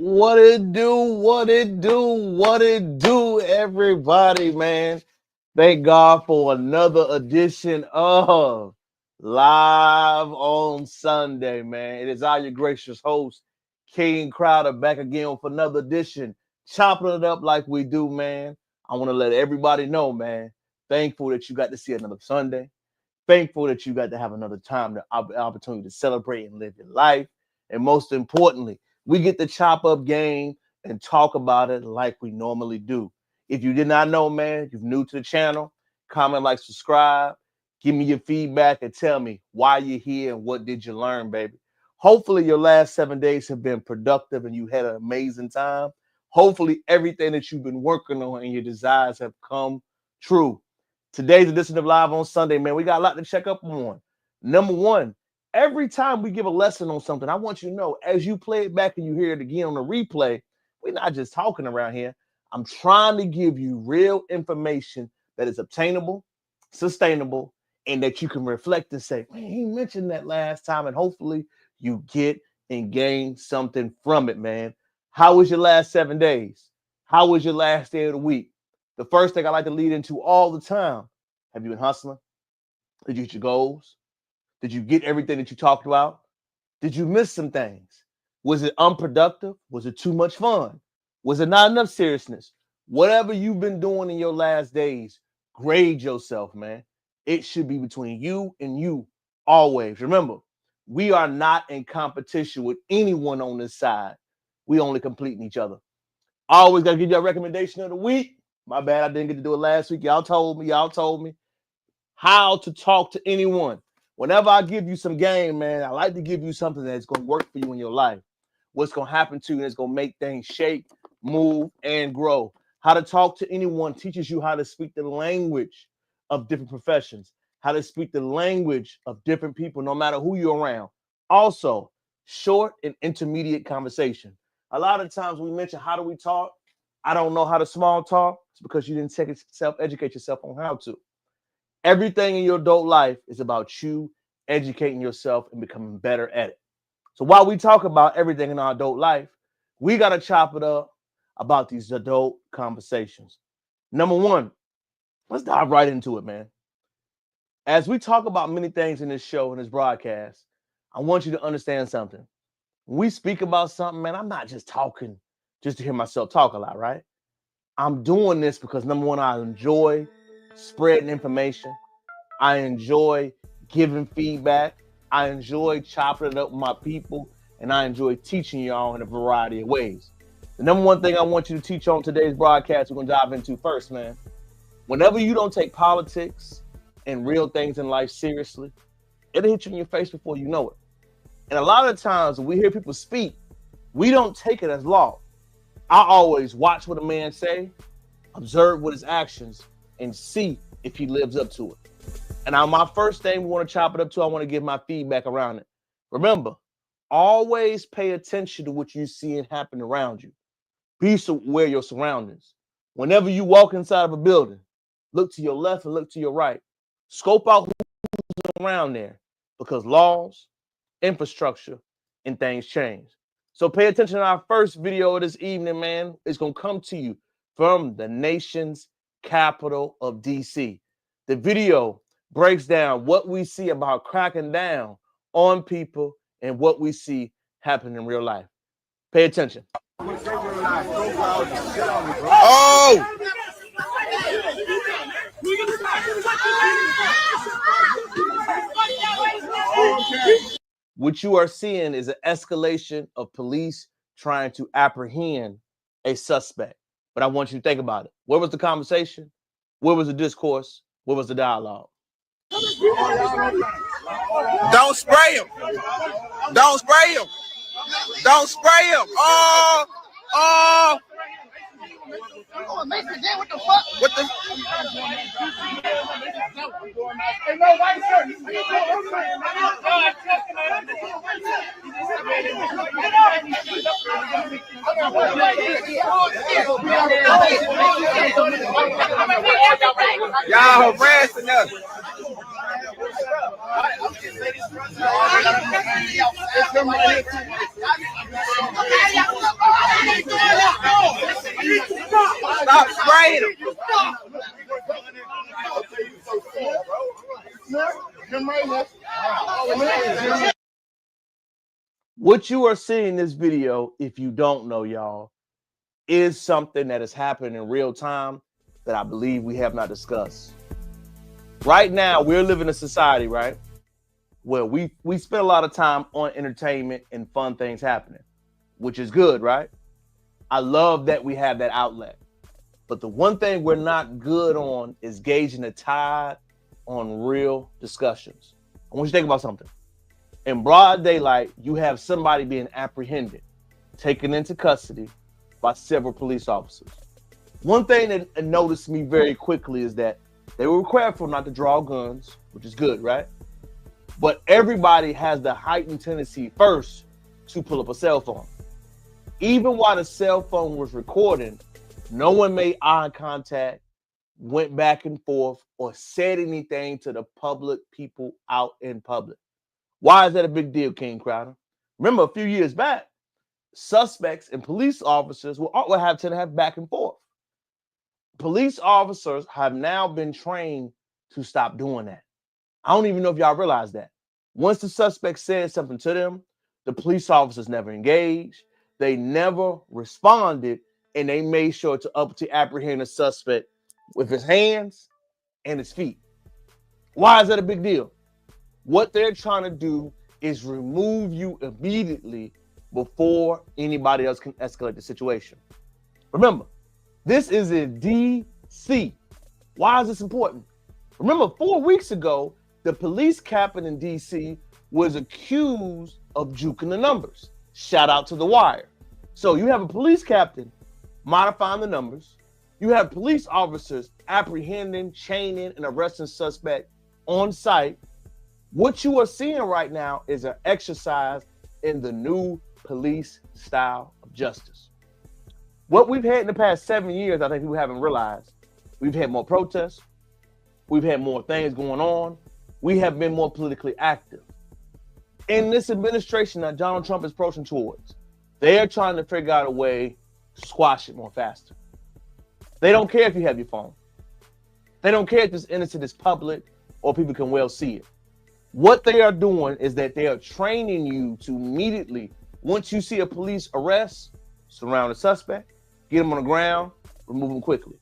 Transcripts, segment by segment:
What it do, everybody, man. Thank God for another edition of Live on Sunday, man. It is your gracious host, King Crowder, back again with another edition, chopping it up like we do, man. I want to let everybody know, man, thankful that you got to see another Sunday. Thankful that you got to have another time, the opportunity to celebrate and live your life. And most importantly, we get to chop up game and talk about it like we normally do. If you did not know, man, if you're new to the channel, comment, like, subscribe, give me your feedback, and tell me why you're here and what did you learn, baby. Hopefully your last 7 days have been productive and you had an amazing time. Hopefully everything that you've been working on and your desires have come true. Today's edition of Live on Sunday, man, we got a lot to check up on. Number one, every time we give a lesson on something, I want you to know, as you play it back and you hear it again on the replay, we're not just talking around here. I'm trying to give you real information that is obtainable, sustainable, and that you can reflect and say, man, he mentioned that last time, and hopefully you get and gain something from it, man. How was your last 7 days? How was your last day of the week? The first thing I like to lead into all the time, have you been hustling? Did you hit your goals? Did you get everything that you talked about? Did you miss some things? Was it unproductive? Was it too much fun? Was it not enough seriousness? Whatever you've been doing in your last days, grade yourself, man. It should be between you and you always. Remember, we are not in competition with anyone on this side. We only completing each other. I always got to give you a recommendation of the week. My bad, I didn't get to do it last week. Y'all told me how to talk to anyone. Whenever I give you some game, man, I like to give you something that's going to work for you in your life. What's going to happen to you that's going to make things shake, move, and grow. How to talk to anyone teaches you how to speak the language of different professions, how to speak the language of different people, no matter who you're around. Also, short and intermediate conversation. A lot of times we mention, how do we talk? I don't know how to small talk. It's because you didn't educate yourself on how to. Everything in your adult life is about you educating yourself and becoming better at it. So while we talk about everything in our adult life, we got to chop it up about these adult conversations. Number one, let's dive right into it, man. As we talk about many things in this show and this broadcast, I want you to understand something. When we speak about something, man, I'm not just talking just to hear myself talk a lot, right? I'm doing this because, number one, I enjoy spreading information. I enjoy giving feedback. I enjoy chopping it up with my people, and I enjoy teaching y'all in a variety of ways. The number one thing I want you to teach on today's broadcast, we're going to dive into first, man. Whenever you don't take politics and real things in life seriously, it'll hit you in your face before you know it. And a lot of times when we hear people speak, we don't take it as law. I always watch what a man say, observe what his actions, and see if he lives up to it. And now my first thing we want to chop it up to, I want to give my feedback around it. Remember, always pay attention to what you see and happen around you. Be aware of your surroundings. Whenever you walk inside of a building, look to your left and look to your right. Scope out who's around there, because laws, infrastructure, and things change. So pay attention to our first video of this evening, man. It's going to come to you from the nation's capital of DC. The video breaks down what we see about cracking down on people and what we see happen in real life. Pay attention. Oh! What you are seeing is an escalation of police trying to apprehend a suspect. But I want you to think about it. Where was the conversation? Where was the discourse? Where was the dialogue? Don't spray him. Don't spray him. Don't spray him. Oh! What the fuck? What the? Y'all harassing us. What you are seeing in this video, if you don't know, y'all, is something that is happening in real time that I believe we have not discussed. Right now, we're living in a society, right, where we spend a lot of time on entertainment and fun things happening, which is good, right? I love that we have that outlet. But the one thing we're not good on is gauging the tide on real discussions. I want you to think about something. In broad daylight, you have somebody being apprehended, taken into custody by several police officers. One thing that noticed me very quickly is that they were careful not to draw guns, which is good, right? But everybody has the heightened tendency first to pull up a cell phone. Even while the cell phone was recording, no one made eye contact, went back and forth, or said anything to the public people out in public. Why is that a big deal, King Crowder? Remember, a few years back, suspects and police officers will have to have back and forth. Police officers have now been trained to stop doing that. I don't even know if y'all realize that. Once the suspect said something to them, the police officers never engaged, they never responded, and they made sure to apprehend the suspect with his hands and his feet. Why is that a big deal? What they're trying to do is remove you immediately before anybody else can escalate the situation. Remember, this is in D.C. Why is this important? Remember, 4 weeks ago, the police captain in D.C. was accused of juking the numbers. Shout out to The Wire. So you have a police captain modifying the numbers. You have police officers apprehending, chaining, and arresting suspect on site. What you are seeing right now is an exercise in the new police style of justice. What we've had in the past 7 years, I think people haven't realized, we've had more protests, we've had more things going on, we have been more politically active. In this administration that Donald Trump is approaching towards, they are trying to figure out a way to squash it more faster. They don't care if you have your phone. They don't care if this innocent is public or people can well see it. What they are doing is that they are training you to immediately, once you see a police arrest, surround the suspect, get him on the ground, remove him quickly.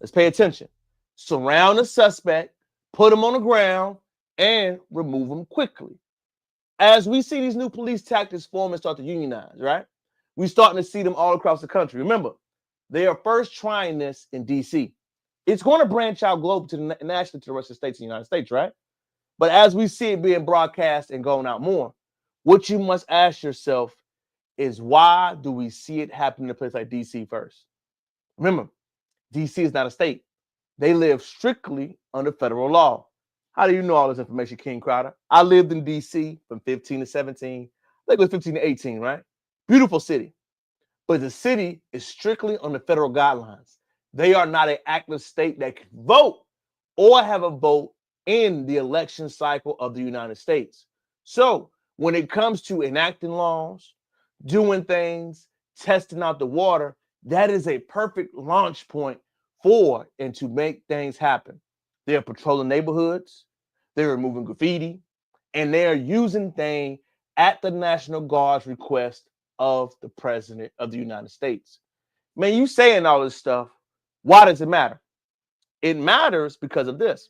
Let's pay attention. Surround the suspect, put him on the ground, and remove him quickly. As we see these new police tactics form and start to unionize, right? We're starting to see them all across the country. Remember, they are first trying this in D.C. It's going to branch out globally to nationally to the rest of the states in the United States, right? But as we see it being broadcast and going out more, what you must ask yourself is, why do we see it happen in a place like D.C. first? Remember, D.C. is not a state. They live strictly under federal law. How do you know all this information, King Crowder? I lived in D.C. from 15 to 17. I think it was 15 to 18, right? Beautiful city. But the city is strictly on the federal guidelines. They are not an active state that can vote or have a vote in the election cycle of the United States. So when it comes to enacting laws, doing things, testing out the water, that is a perfect launch point for and to make things happen. They're patrolling neighborhoods, they're removing graffiti, and they're using things at the National Guard's request of the President of the United States. Man, you saying all this stuff, why does it matter? It matters because of this.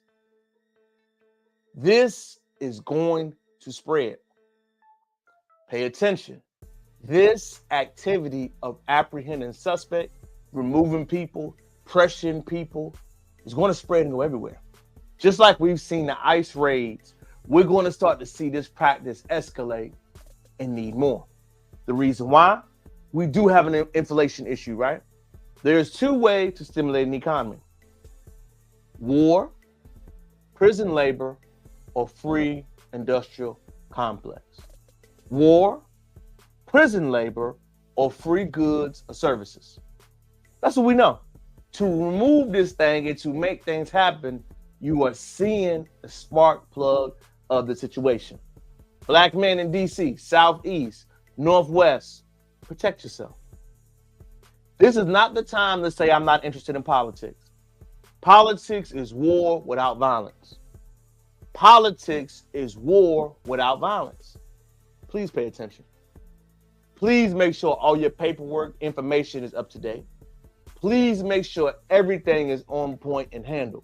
This is going to spread. Pay attention. This activity of apprehending suspect, removing people, pressuring people, is going to spread and go everywhere. Just like we've seen the ICE raids, we're going to start to see this practice escalate and need more. The reason why? We do have an inflation issue, right? There's two ways to stimulate an economy: war, prison labor, or free industrial complex. War, prison labor, or free goods or services. That's what we know. To remove this thing and to make things happen, you are seeing the spark plug of the situation. Black men in DC, Southeast, Northwest, protect yourself. This is not the time to say I'm not interested in politics. Politics is war without violence. Politics is war without violence. Please pay attention. Please make sure all your paperwork information is up to date. Please make sure everything is on point and handled.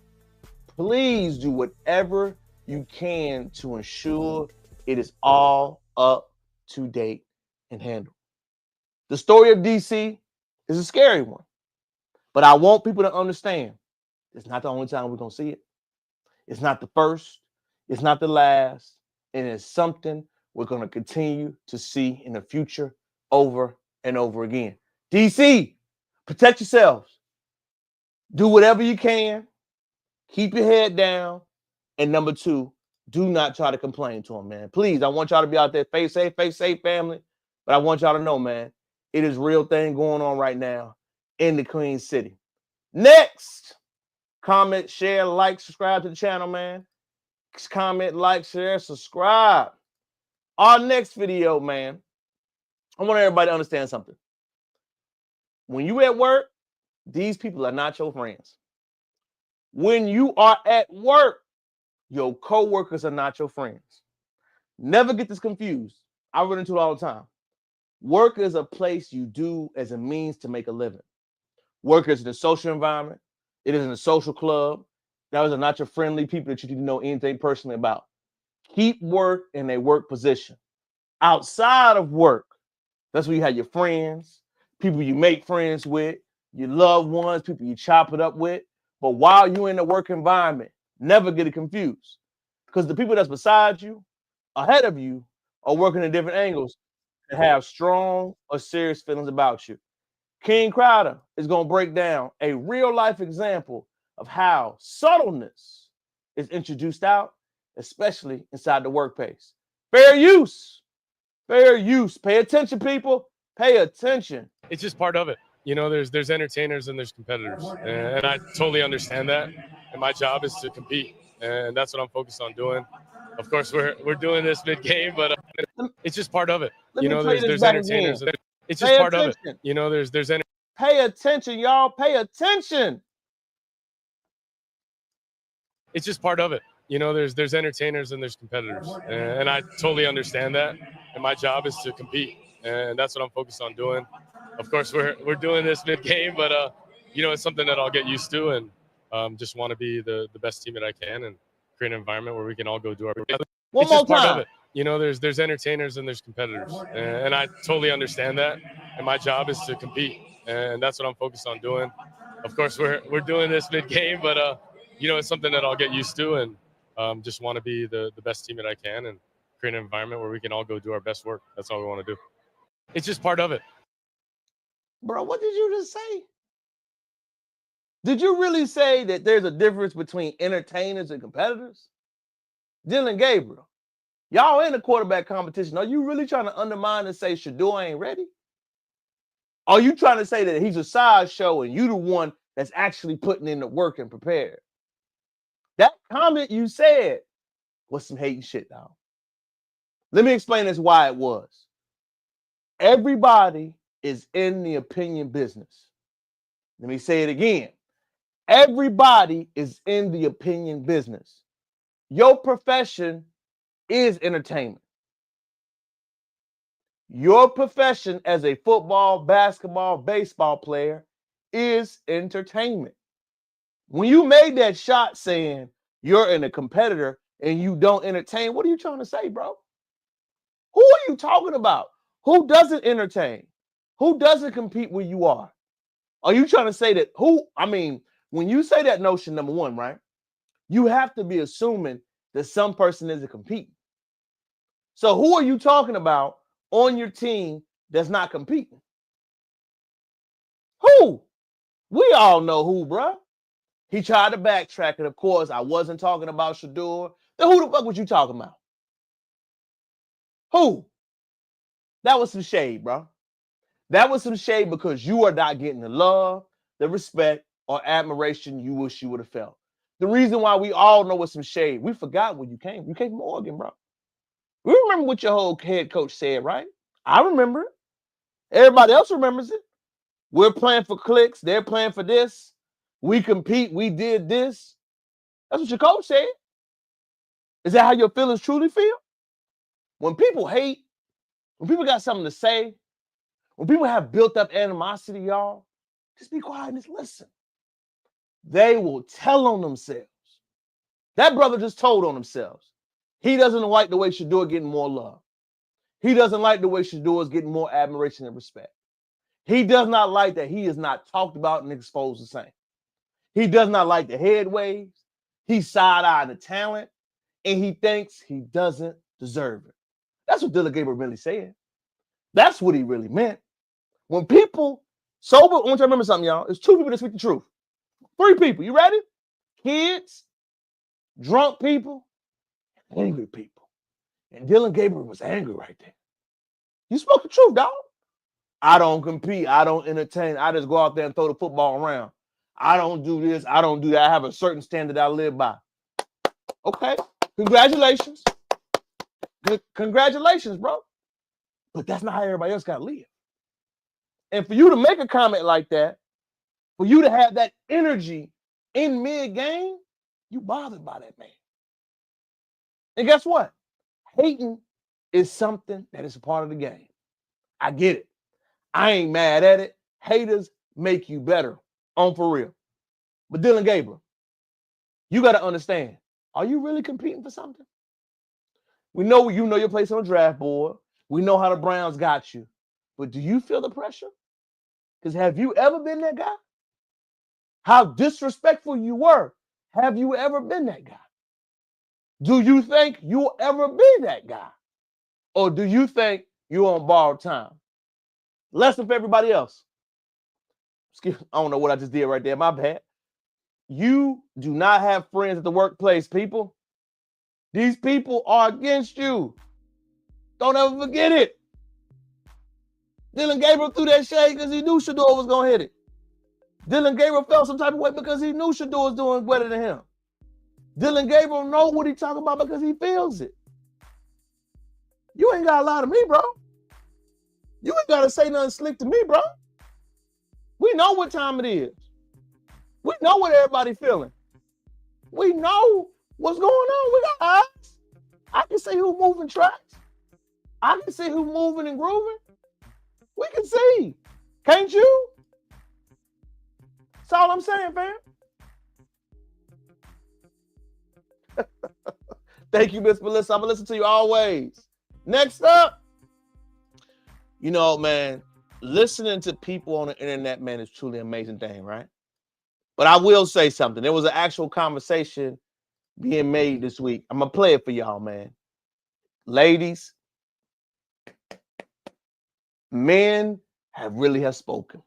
Please do whatever you can to ensure it is all up to date and handled. The story of DC is a scary one, but I want people to understand it's not the only time we're going to see it. It's not the first, it's not the last, and it's something we're going to continue to see in the future over and over again. DC, protect yourselves. Do whatever you can. Keep your head down. And number two, do not try to complain to them, man. Please, I want y'all to be out there. Stay safe, family. But I want y'all to know, man, it is real thing going on right now in the Queen City. Next, comment, share, like, subscribe to the channel, man. Comment, like, share, subscribe. Our next video, man, I want everybody to understand something. When you at work, these people are not your friends. When you are at work, your co-workers are not your friends. Never get this confused. I run into it all the time. Work is a place you do as a means to make a living. Work is in a social environment. It is in a social club. Those are not your friendly people that you need to know anything personally about. Keep work in a work position. Outside of work, that's where you have your friends, people you make friends with, your loved ones, people you chop it up with. But while you're in the work environment, never get it confused. Because the people that's beside you, ahead of you, are working in different angles and have strong or serious feelings about you. King Crowder is going to break down a real life example of how subtleness is introduced out, especially inside the workplace. Fair use. Fair use. Pay attention, people. Pay attention. It's just part of it. You know, there's entertainers and there's competitors, and I totally understand that. And my job is to compete, and that's what I'm focused on doing. Of course, we're doing this mid-game, but it's just part of it. You know, there's entertainers. And it's just part of it. You know, there's Pay attention, y'all. Pay attention. It's just part of it. You know, there's entertainers and there's competitors, and I totally understand that. And my job is to compete, and that's what I'm focused on doing. Of course, we're doing this mid-game, but you know, it's something that I'll get used to, and just want to be the best team that I can and create an environment where we can all go do our. One more part time. of it. You know, there's entertainers and there's competitors, and I totally understand that. And my job is to compete, and that's what I'm focused on doing. Of course, we're doing this mid-game, but you know, it's something that I'll get used to, and just want to be the best team that I can and create an environment where we can all go do our best work. That's all we want to do. It's just part of it. Bro, what did you just say? Did you really say that there's a difference between entertainers and competitors? Dylan Gabriel, y'all in the quarterback competition. Are you really trying to undermine and say Sheduer ain't ready? Are you trying to say that he's a sideshow and you the one that's actually putting in the work and prepared? That comment you said was some hating shit, dog. Let me explain this why it was. Everybody is in the opinion business. Let me say it again. Everybody is in the opinion business. Your profession is entertainment. Your profession as a football, basketball, baseball player is entertainment. When you made that shot saying you're in a competitor and you don't entertain, what are you trying to say, bro? Who are you talking about? Who doesn't entertain? Who doesn't compete where you are? Are you trying to say that when you say that notion, number one, right? You have to be assuming that some person isn't competing. So who are you talking about on your team that's not competing? Who? We all know who, bro. He tried to backtrack, and of course, I wasn't talking about Sheduer. Then who the fuck was you talking about? Who? That was some shade, bro. That was some shade because you are not getting the love, the respect, or admiration you wish you would have felt. The reason why we all know it's some shade, we forgot where you came. You came from Oregon, bro. We remember what your whole head coach said, right? I remember it. Everybody else remembers it. We're playing for clicks. They're playing for this. We compete. We did this. That's what your coach said. Is that how your feelings truly feel? When people hate, when people got something to say, When people have built up animosity, y'all, just be quiet and just listen. They will tell on themselves. That brother just told on themselves. He doesn't like the way Sheduer getting more love. He doesn't like the way Sheduer is getting more admiration and respect. He does not like that he is not talked about and exposed the same. He does not like the head waves. He's side-eyeing the talent, and he thinks he doesn't deserve it. That's what Dylan Gabriel really said. That's what he really meant. When people sober, I want you to remember something, y'all. It's 2 people that speak the truth. 3 people. You ready? Kids, drunk people, angry people. And Dylan Gabriel was angry right there. You spoke the truth, dog. I don't compete. I don't entertain. I just go out there and throw the football around. I don't do this. I don't do that. I have a certain standard I live by. Okay. Congratulations. Congratulations, bro. But that's not how everybody else got to live. And for you to make a comment like that, for you to have that energy in mid-game, you bothered by that man. And guess what? Hating is something that is a part of the game. I get it. I ain't mad at it. Haters make you better. On for real. But Dylan Gabriel, you got to understand, are you really competing for something? We know you know your place on the draft board. We know how the Browns got you. But do you feel the pressure? Because have you ever been that guy? How disrespectful you were. Have you ever been that guy? Do you think you'll ever be that guy? Or do you think you're on borrowed time? Lesson for everybody else. I don't know what I just did right there. My bad. You do not have friends at the workplace, people. These people are against you. Don't ever forget it. Dylan Gabriel threw that shade because he knew Sheduer was going to hit it. Dylan Gabriel felt some type of way because he knew Sheduer was doing better than him. Dylan Gabriel know what he's talking about because he feels it. You ain't got to lie to me, bro. You ain't got to say nothing slick to me, bro. We know what time it is. We know what everybody feeling. We know what's going on. We got eyes. I can see who moving tracks. I can see who moving and grooving. We can see. Can't you? That's all I'm saying, fam. Thank you, Miss Melissa. I'm going to listen to you always. Next up, you know, man, listening to people on the internet, man, is truly an amazing thing, right? But I will say something. There was an actual conversation being made this week. I'm going to play it for y'all, man. Ladies, men have spoken.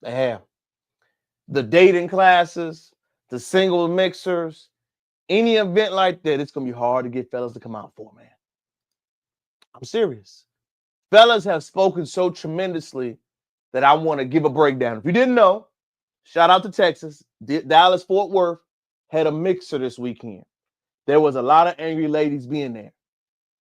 They have. The dating classes, the single mixers, any event like that, it's going to be hard to get fellas to come out for, man. I'm serious. Fellas have spoken so tremendously that I want to give a breakdown. If you didn't know, shout out to Texas. Dallas, Fort Worth had a mixer this weekend. There was a lot of angry ladies being there.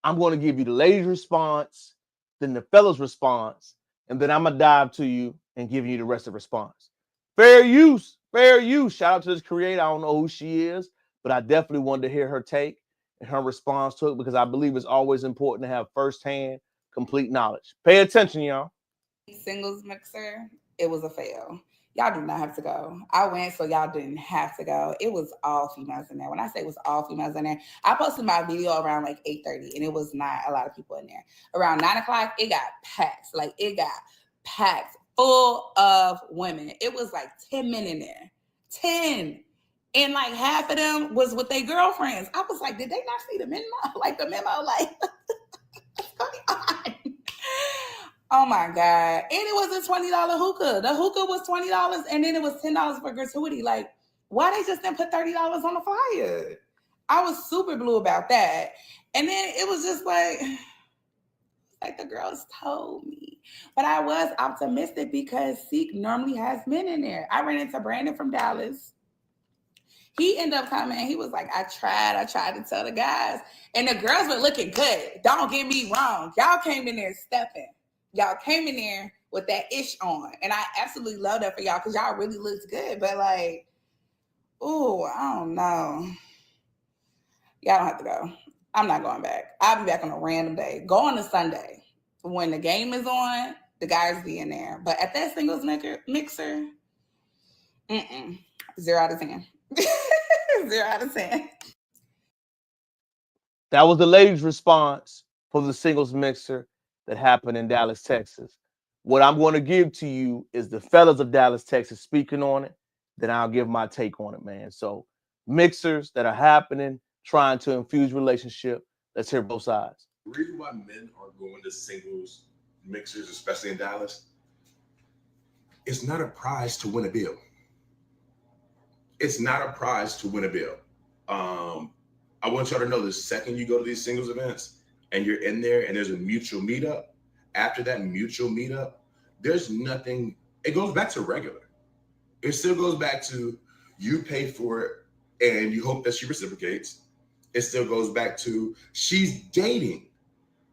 I'm going to give you the ladies' response, then the fellas' response, and then I'm going to dive to you and give you the rest of the response. Fair use. Fair use. Shout out to this creator. I don't know who she is, but I definitely wanted to hear her take and her response to it because I believe it's always important to have firsthand, complete knowledge. Pay attention, y'all. Singles mixer, it was a fail. Y'all do not have to go. I went, so y'all didn't have to go. It was all females in there. When I say it was all females in there, I posted my video around like 8:30, and it was not a lot of people in there. Around 9 o'clock, it got packed. Like, it got packed full of women. It was like 10 men in there. 10. And like half of them was with their girlfriends. I was like, did they not see the memo? Like, the memo, like, what's going on? Oh my God. And it was a $20 hookah. The hookah was $20 and then it was $10 for gratuity. Like, why they just didn't put $30 on the flyer? I was super blue about that. And then it was just like the girls told me. But I was optimistic because Seek normally has men in there. I ran into Brandon from Dallas. He ended up coming and he was like, I tried to tell the guys. And the girls were looking good. Don't get me wrong. Y'all came in there stepping. Y'all came in there with that ish on. And I absolutely love that for y'all because y'all really looked good. But like, ooh, I don't know. Y'all don't have to go. I'm not going back. I'll be back on a random day. Go on a Sunday. When the game is on, the guys be in there. But at that singles mixer, 0 out of 10. 0 out of 10. That was the ladies' response for the singles mixer that happened in Dallas, Texas. What I'm going to give to you is the fellas of Dallas, Texas speaking on it. Then I'll give my take on it, man. So mixers that are happening, trying to infuse relationship. Let's hear both sides. The reason why men are going to singles mixers, especially in Dallas, it's not a prize to win a bill. It's not a prize to win a bill. I want y'all to know the second you go to these singles events and you're in there and there's a mutual meetup, after that mutual meetup, there's nothing, it goes back to regular. It still goes back to you pay for it and you hope that she reciprocates. It still goes back to she's dating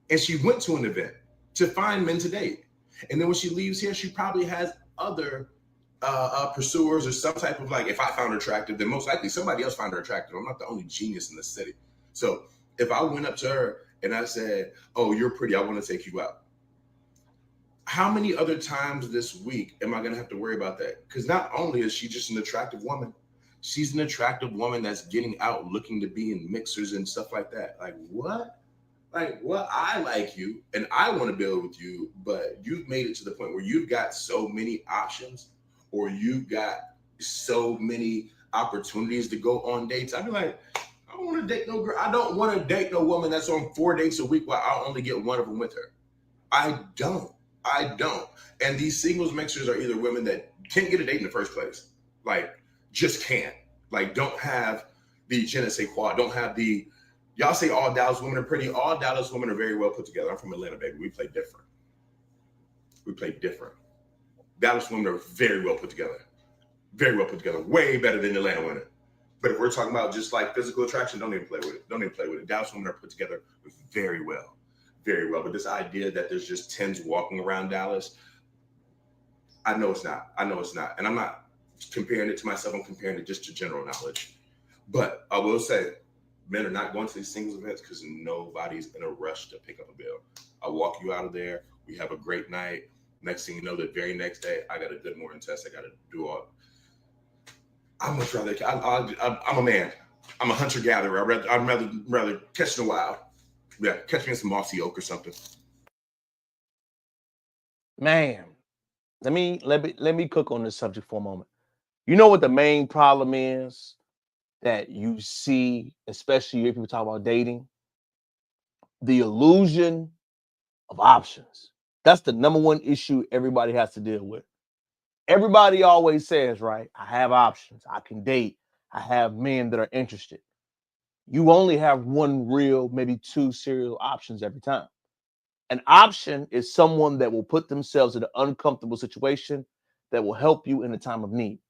and she went to an event to find men to date. And then when she leaves here, she probably has other pursuers or some type of, like, if I found her attractive, then most likely somebody else found her attractive. I'm not the only genius in the city. So if I went up to her and I said, oh, you're pretty, I want to take you out. How many other times this week am I going to have to worry about that? Because not only is she just an attractive woman, she's an attractive woman that's getting out looking to be in mixers and stuff like that. Like, what? Like, what? I like you and I want to build with you, but you've made it to the point where you've got so many options or you've got so many opportunities to go on dates. I'd be like, I don't want to date no girl. I don't want to date no woman that's on 4 dates a week while I'll only get one of them with her. I don't. And these singles mixers are either women that can't get a date in the first place, like just can't, like don't have the je ne sais quoi, don't have the, y'all say all Dallas women are pretty. All Dallas women are very well put together. I'm from Atlanta, baby. We play different. Dallas women are very well put together. Very well put together. Way better than Atlanta women. But if we're talking about just like physical attraction, don't even play with it. Dallas women are put together very well. Very well. But this idea that there's just tens walking around Dallas, I know it's not. And I'm not comparing it to myself. I'm comparing it just to general knowledge. But I will say, men are not going to these singles events because nobody's in a rush to pick up a bill. I walk you out of there. We have a great night. Next thing you know, the very next day, I got a good morning test. I got to do all. I'm much rather. I'm a man. I'm a hunter-gatherer. I'd rather catch in the wild. Yeah, catch me in some mossy oak or something. Man, let me cook on this subject for a moment. You know what the main problem is that you see, especially if people talk about dating? The illusion of options. That's the number one issue everybody has to deal with. Everybody always says, right, I have options. I can date. I have men that are interested. You only have one real, maybe 2 serial options every time. An option is someone that will put themselves in an uncomfortable situation that will help you in a time of need.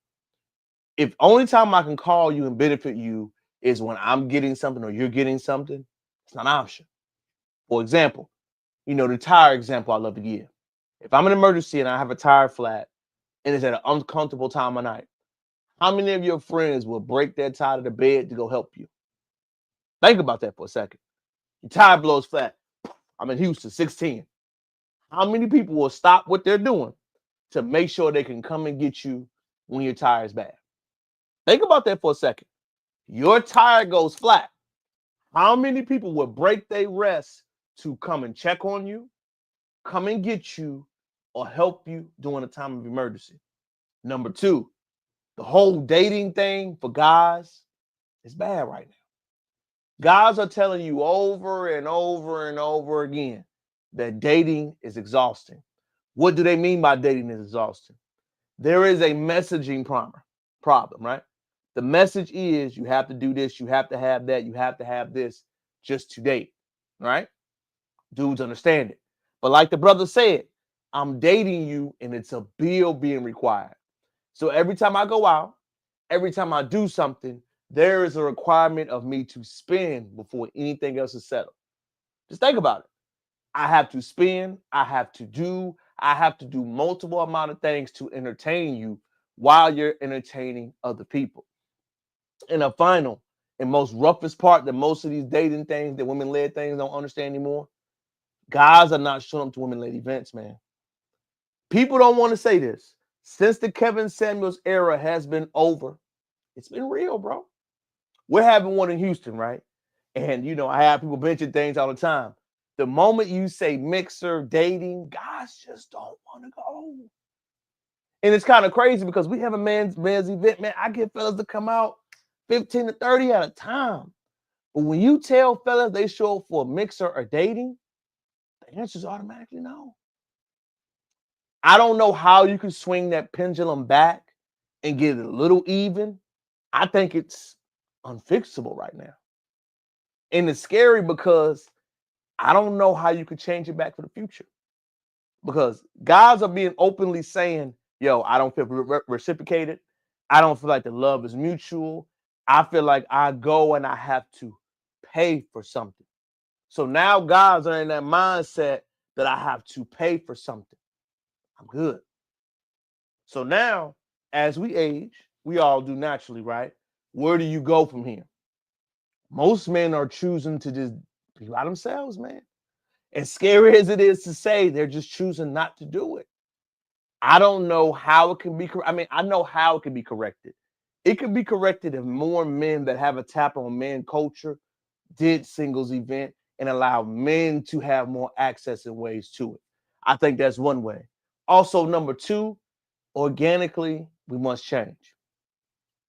If only time I can call you and benefit you is when I'm getting something or you're getting something, it's not an option. For example, the tire example I love to give. If I'm in an emergency and I have a tire flat and it's at an uncomfortable time of night, how many of your friends will break their tire to the bed to go help you? Think about that for a second. Your tire blows flat. I'm in Houston, 610. How many people will stop what they're doing to make sure they can come and get you when your tire is bad? Think about that for a second. Your tire goes flat. How many people will break their rest to come and check on you, come and get you, or help you during a time of emergency? Number 2, the whole dating thing for guys is bad right now. Guys are telling you over and over and over again that dating is exhausting. What do they mean by dating is exhausting? There is a messaging problem, right? The message is you have to do this, you have to have that, you have to have this just to date, right? Dudes understand it. But like the brother said, I'm dating you and it's a bill being required. So every time I go out, every time I do something, there is a requirement of me to spend before anything else is settled. Just think about it. I have to spend, I have to do multiple amount of things to entertain you while you're entertaining other people. And a final and most roughest part that most of these dating things, that women-led things don't understand anymore, Guys are not showing up to women-led events, man. People don't want to say this. Since the Kevin Samuels era has been over, it's been real, bro. We're having one in Houston, right? And, you know, I have people mention things all the time. The moment you say mixer, dating, guys just don't want to go. And it's kind of crazy because we have a men's event, man. I get fellas to come out 15 to 30 at a time. But when you tell fellas they show up for a mixer or dating, the answer is automatically no. I don't know how you can swing that pendulum back and get it a little even. I think it's unfixable right now. And it's scary because I don't know how you could change it back for the future. Because guys are being openly saying, yo, I don't feel reciprocated. I don't feel like the love is mutual. I feel like I go and I have to pay for something. So now guys are in that mindset that I have to pay for something. I'm good. So now, as we age, we all do naturally, right? Where do you go from here? Most men are choosing to just be by themselves, man. As scary as it is to say, they're just choosing not to do it. I don't know how it can be. I mean, I know how it can be corrected. It could be corrected if more men that have a tap on men culture did singles event and allow men to have more access and ways to it. I think that's one way. Also, number two, organically, we must change.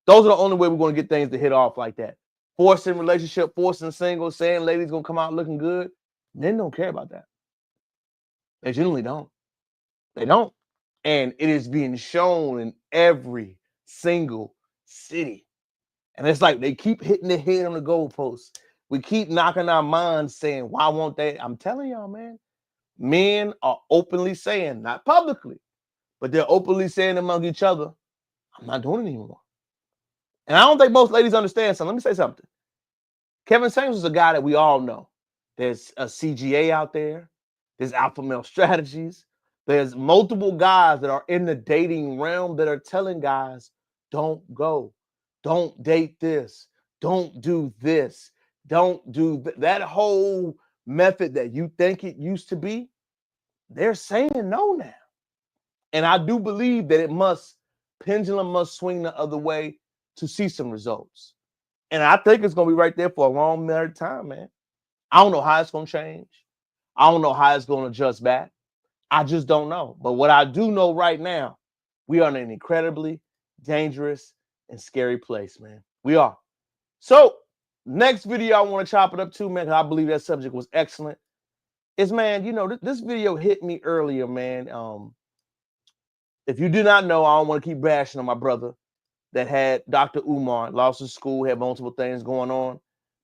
Those are the only way we're going to get things to hit off like that. Forcing relationship, forcing singles, saying ladies going to come out looking good. Men don't care about that. They generally don't. They don't. And it is being shown in every single city. And it's like they keep hitting their head on the goalpost. We keep knocking our minds saying, why won't they? I'm telling y'all, man, men are openly saying, not publicly, but they're openly saying among each other, I'm not doing it anymore. And I don't think most ladies understand something. Let me say something. Kevin Samuels is a guy that we all know. There's a CGA out there. There's Alpha Male Strategies. There's multiple guys that are in the dating realm that are telling guys, don't go. Don't date this. Don't do this. Don't do that whole method that you think it used to be. They're saying no now. And I do believe that pendulum must swing the other way to see some results. And I think it's going to be right there for a long period of time, man. I don't know how it's going to change. I don't know how it's going to adjust back. I just don't know. But what I do know right now, we are in an incredibly dangerous and scary place, man. We are. So next video I want to chop it up to, man, because I believe that subject was excellent, is, man, you know, this video hit me earlier, man. If you do not know, I don't want to keep bashing on my brother that had Dr. Umar, lost his school, had multiple things going on.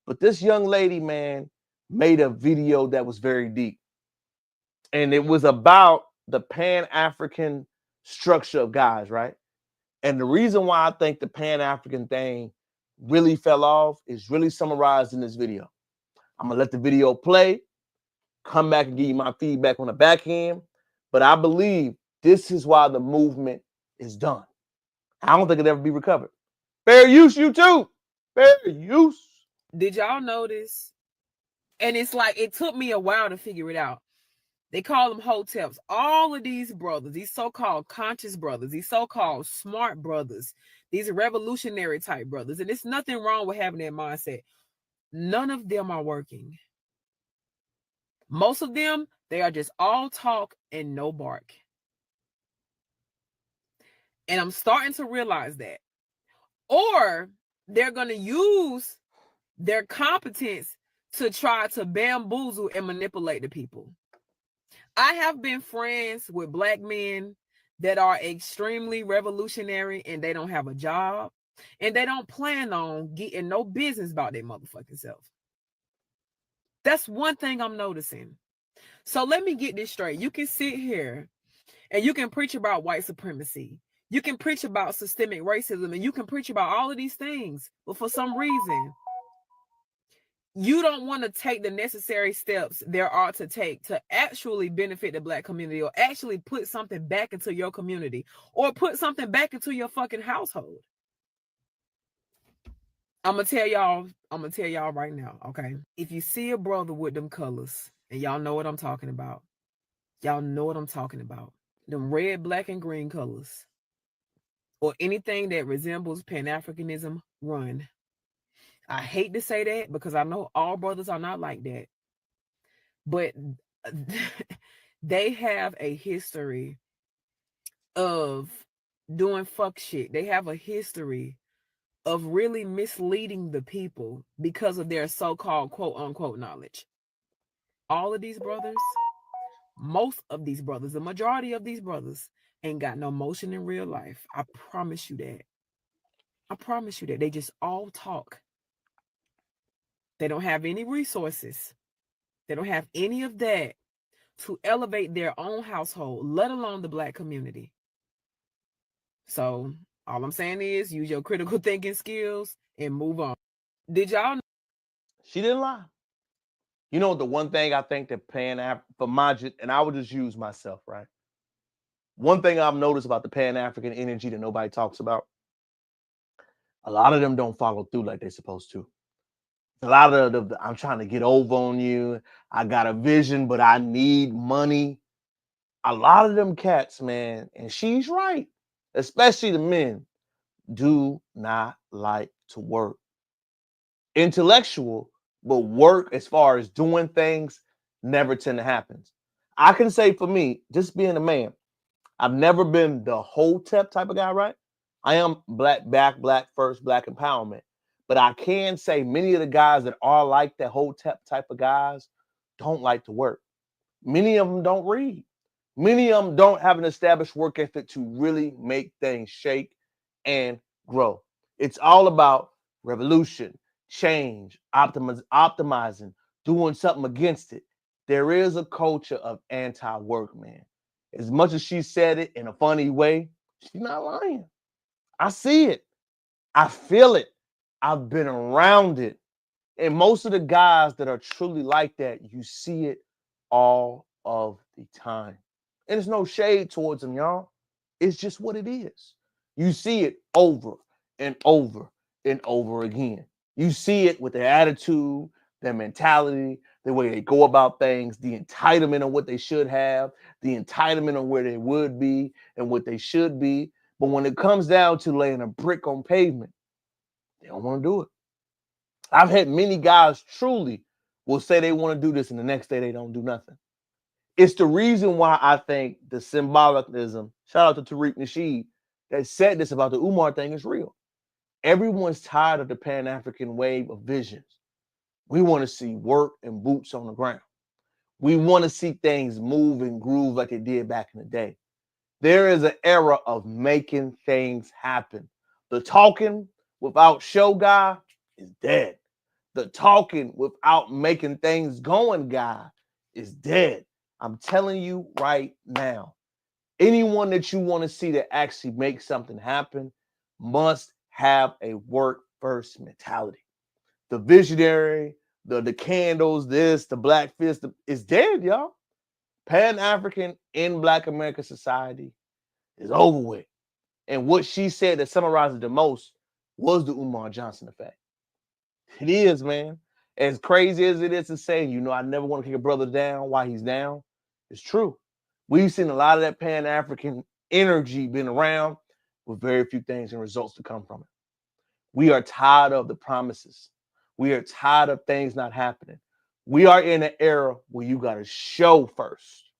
But this young lady, man, made a video that was very deep. And it was about the Pan-African structure of guys, right? And the reason why I think the Pan-African thing really fell off is really summarized in this video. I'm going to let the video play, come back and give you my feedback on the back end. But I believe this is why the movement is done. I don't think it'll ever be recovered. Fair use, YouTube. Fair use. Did y'all notice? And it's like, it took me a while to figure it out. They call them hoteps. All of these brothers, these so-called conscious brothers, these so-called smart brothers, these revolutionary type brothers, and there's nothing wrong with having that mindset. None of them are working. Most of them, they are just all talk and no bark. And I'm starting to realize that. Or they're going to use their competence to try to bamboozle and manipulate the people. I have been friends with black men that are extremely revolutionary and they don't have a job and they don't plan on getting no business about their motherfucking self. That's one thing I'm noticing. So let me get this straight. You can sit here and you can preach about white supremacy. You can preach about systemic racism and you can preach about all of these things. But for some reason, you don't want to take the necessary steps there are to take to actually benefit the black community or actually put something back into your community or put something back into your fucking household. I'm gonna tell y'all right now, okay? If you see a brother with them colors, And y'all know what I'm talking about. Y'all know what I'm talking about. Them red, black, and green colors. Or anything that resembles Pan-Africanism, run. I hate to say that because I know all brothers are not like that. But they have a history of doing fuck shit. They have a history of really misleading the people because of their so-called quote-unquote knowledge. All of these brothers, most of these brothers, the majority of these brothers ain't got no motion in real life. I promise you that. I promise you that. They just all talk. They don't have any resources. They don't have any of that to elevate their own household, let alone the Black community. So all I'm saying is use your critical thinking skills and move on. Did y'all know? She didn't lie. You know, the one thing I think that for Majid, and I would just use myself, right? One thing I've noticed about the Pan-African energy that nobody talks about, a lot of them don't follow through like they're supposed to. A lot of the I'm trying to get over on you. I got a vision, but I need money. A lot of them cats, man, and she's right, especially the men, do not like to work. Intellectual, but work as far as doing things never tend to happen. I can say for me, just being a man, I've never been the Hotep type of guy, right? I am black back, black first, black empowerment. But I can say many of the guys that are like that Hotep type of guys don't like to work. Many of them don't read. Many of them don't have an established work ethic to really make things shake and grow. It's all about revolution, change, optimizing, doing something against it. There is a culture of anti-work, man. As much as she said it in a funny way, she's not lying. I see it. I feel it. I've been around it. And most of the guys that are truly like that, you see it all of the time. And there's no shade towards them, y'all. It's just what it is. You see it over and over and over again. You see it with their attitude, their mentality, the way they go about things, the entitlement of what they should have, the entitlement of where they would be and what they should be. But when it comes down to laying a brick on pavement, they don't want to do it. I've had many guys truly will say they want to do this and the next day they don't do nothing. It's the reason why I think the symbolism, shout out to Tariq Nasheed, that said this about the Umar thing is real. Everyone's tired of the Pan-African wave of visions. We want to see work and boots on the ground. We want to see things move and groove like they did back in the day. There is an era of making things happen. The talking without show guy is dead. The talking without making things going guy is dead. I'm telling you right now, anyone that you want to see that actually make something happen must have a work first mentality. The visionary, the candles, this, the black fist is dead, y'all. Pan-African in Black American society is over with. And what she said that summarizes the most was the Umar Johnson effect. It is, man. As crazy as it is to say, you know, I never want to kick a brother down while he's down. It's true. We've seen a lot of that Pan-African energy been around with very few things and results to come from it. We are tired of the promises. We are tired of things not happening. We are in an era where you got to show first.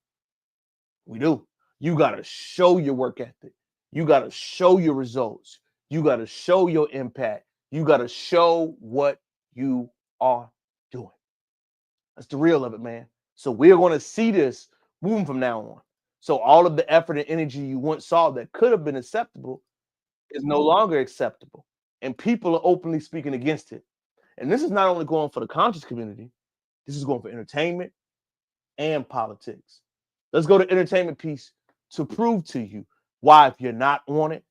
We do. You got to show your work ethic. You got to show your results. You got to show your impact. You got to show what you are doing. That's the real of it, man. So we're going to see this moving from now on. So all of the effort and energy you once saw that could have been acceptable is no longer acceptable. And people are openly speaking against it. And this is not only going for the conscious community, this is going for entertainment and politics. Let's go to entertainment piece to prove to you why, if you're not on it,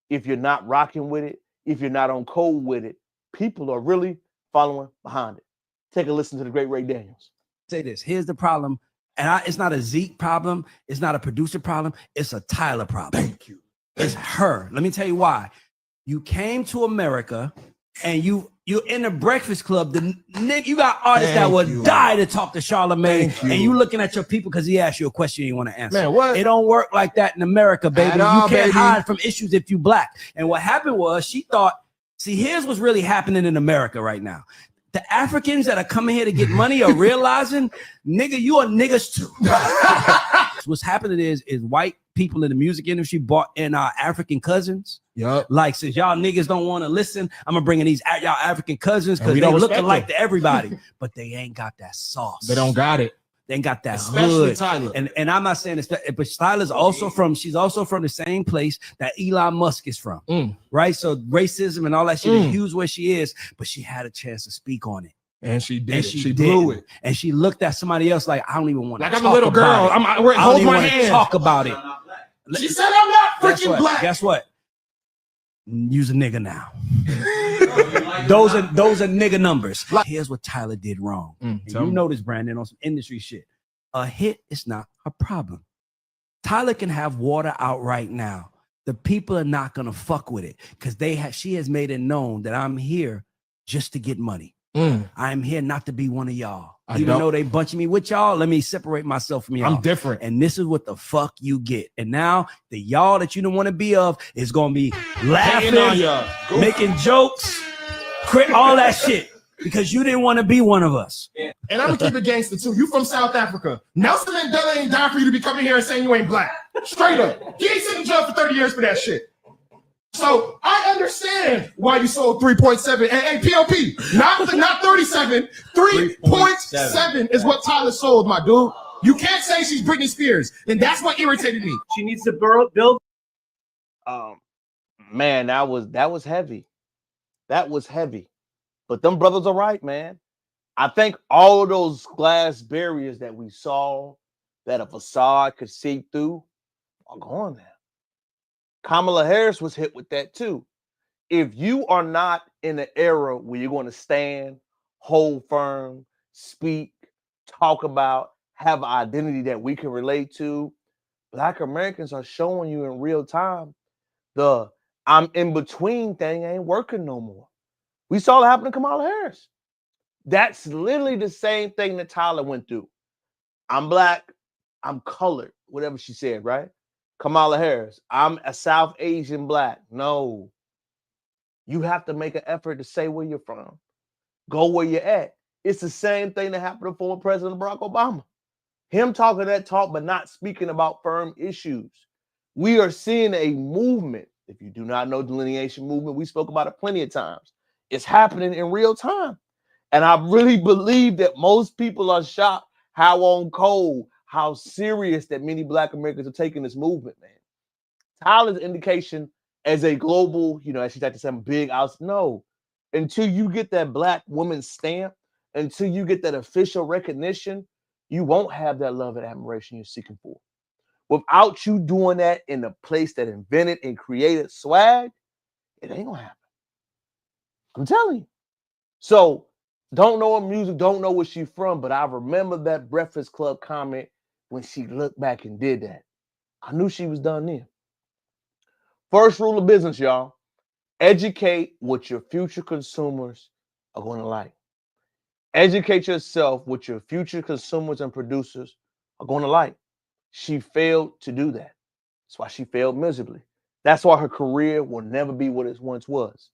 if you're not rocking with it, if you're not on code with it, people are really following behind it. Take a listen to the great Ray Daniels. Say this. Here's the problem. And it's not a Zeke problem. It's not a producer problem. It's a Tyla problem. Thank you. It's her. Let me tell you why. You came to America and you You're in the Breakfast Club. You got artists that would die to talk to Charlamagne, and you looking at your people because he asked you a question you want to answer. Man, what? It don't work like that in America, baby. You can't hide from issues if you black. And what happened was she thought, see, here's what's really happening in America right now. The Africans that are coming here to get money are realizing, nigga, you are niggas too. What's happening is white people in the music industry brought in our African cousins. Yep. Like, since y'all niggas don't want to listen, I'm gonna bring in these y'all African cousins because they look alike to everybody, but they ain't got that sauce. They don't got it. They ain't got that Especially hood. Tyla. And I'm not saying this, but Tyla's also she's also from the same place that Elon Musk is from. Right? So racism and all that shit is huge where she is, but she had a chance to speak on it. And she did. She blew it. And she looked at somebody else like, I don't even want to talk I'm a little girl. Hold my hand. Talk about it. She said I'm not freaking black. Guess what? Use a nigga now. Those are nigga numbers. Here's what Tyla did wrong. You know this, Brandon, on some industry shit. A hit is not a problem. Tyla can have water out right now. The people are not gonna fuck with it because she has made it known that I'm here just to get money. I'm here not to be one of y'all. Even though they bunching me with y'all, let me separate myself from y'all. I'm different. And this is what the fuck you get. And now the y'all that you don't want to be of is gonna be laughing, making jokes, all that shit. Because you didn't want to be one of us. And I'm gonna keep it gangster too. You from South Africa. Nelson Mandela ain't dying for you to be coming here and saying you ain't black. Straight up. He ain't sitting in jail for 30 years for that shit. So I understand why you sold 3.7 and POP, not 37, 3.7 is what Tyla sold, my dude. You can't say she's Britney Spears, and that's what irritated me. She needs to build. Man, that was heavy. That was heavy. But them brothers are right, man. I think all of those glass barriers that we saw that a facade could see through are gone now. Kamala Harris was hit with that too. If you are not in an era where you're going to stand, hold firm, speak, talk about, have an identity that we can relate to, Black Americans are showing you in real time the I'm in between thing ain't working no more. We saw it happen to Kamala Harris. That's literally the same thing that Tyla went through. I'm black, I'm colored, whatever she said, right? Kamala Harris, I'm a South Asian black. No. You have to make an effort to say where you're from. Go where you're at. It's the same thing that happened to former President Barack Obama. Him talking that talk, but not speaking about firm issues. We are seeing a movement. If you do not know delineation movement, we spoke about it plenty of times. It's happening in real time. And I really believe that most people are shocked how on cold, how serious that many Black Americans are taking this movement, man. Tyla's indication as a global, as she's like to say, big house. No, until you get that Black woman stamp, until you get that official recognition, you won't have that love and admiration you're seeking for. Without you doing that in the place that invented and created swag, it ain't gonna happen. I'm telling you. So don't know her music, don't know where she's from, but I remember that Breakfast Club comment when she looked back and did that. I knew she was done then. First rule of business, y'all. Educate what your future consumers are going to like. Educate yourself what your future consumers and producers are going to like. She failed to do that. That's why she failed miserably. That's why her career will never be what it once was.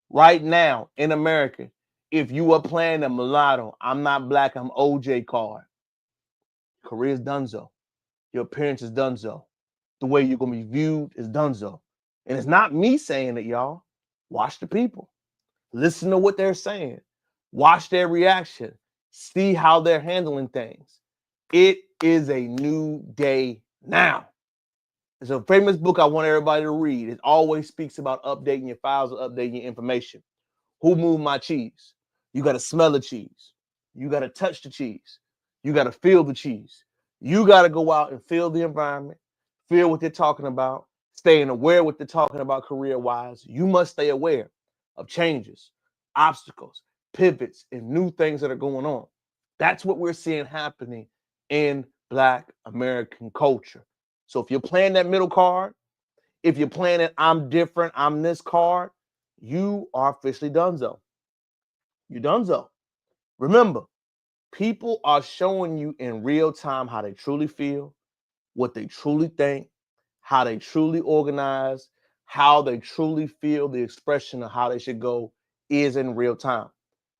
Right now in America, if you are playing a mulatto, I'm not black, I'm OJ card, career is donezo. Your appearance is donezo. The way you're going to be viewed is donezo. And it's not me saying it, y'all. Watch the people. Listen to what they're saying. Watch their reaction. See how they're handling things. It is a new day now. It's a famous book I want everybody to read. It always speaks about updating your files or updating your information. Who moved my cheese? You got to smell the cheese. You got to touch the cheese. You got to feel the cheese. You got to go out and feel the environment, feel what they're talking about, staying aware of what they're talking about career-wise. You must stay aware of changes, obstacles, pivots, and new things that are going on. That's what we're seeing happening in Black American culture. So if you're playing that middle card, if you're playing it, I'm different, I'm this card, you are officially donezo. You done so. Remember, people are showing you in real time how they truly feel, what they truly think, how they truly organize, how they truly feel. The expression of how they should go is in real time.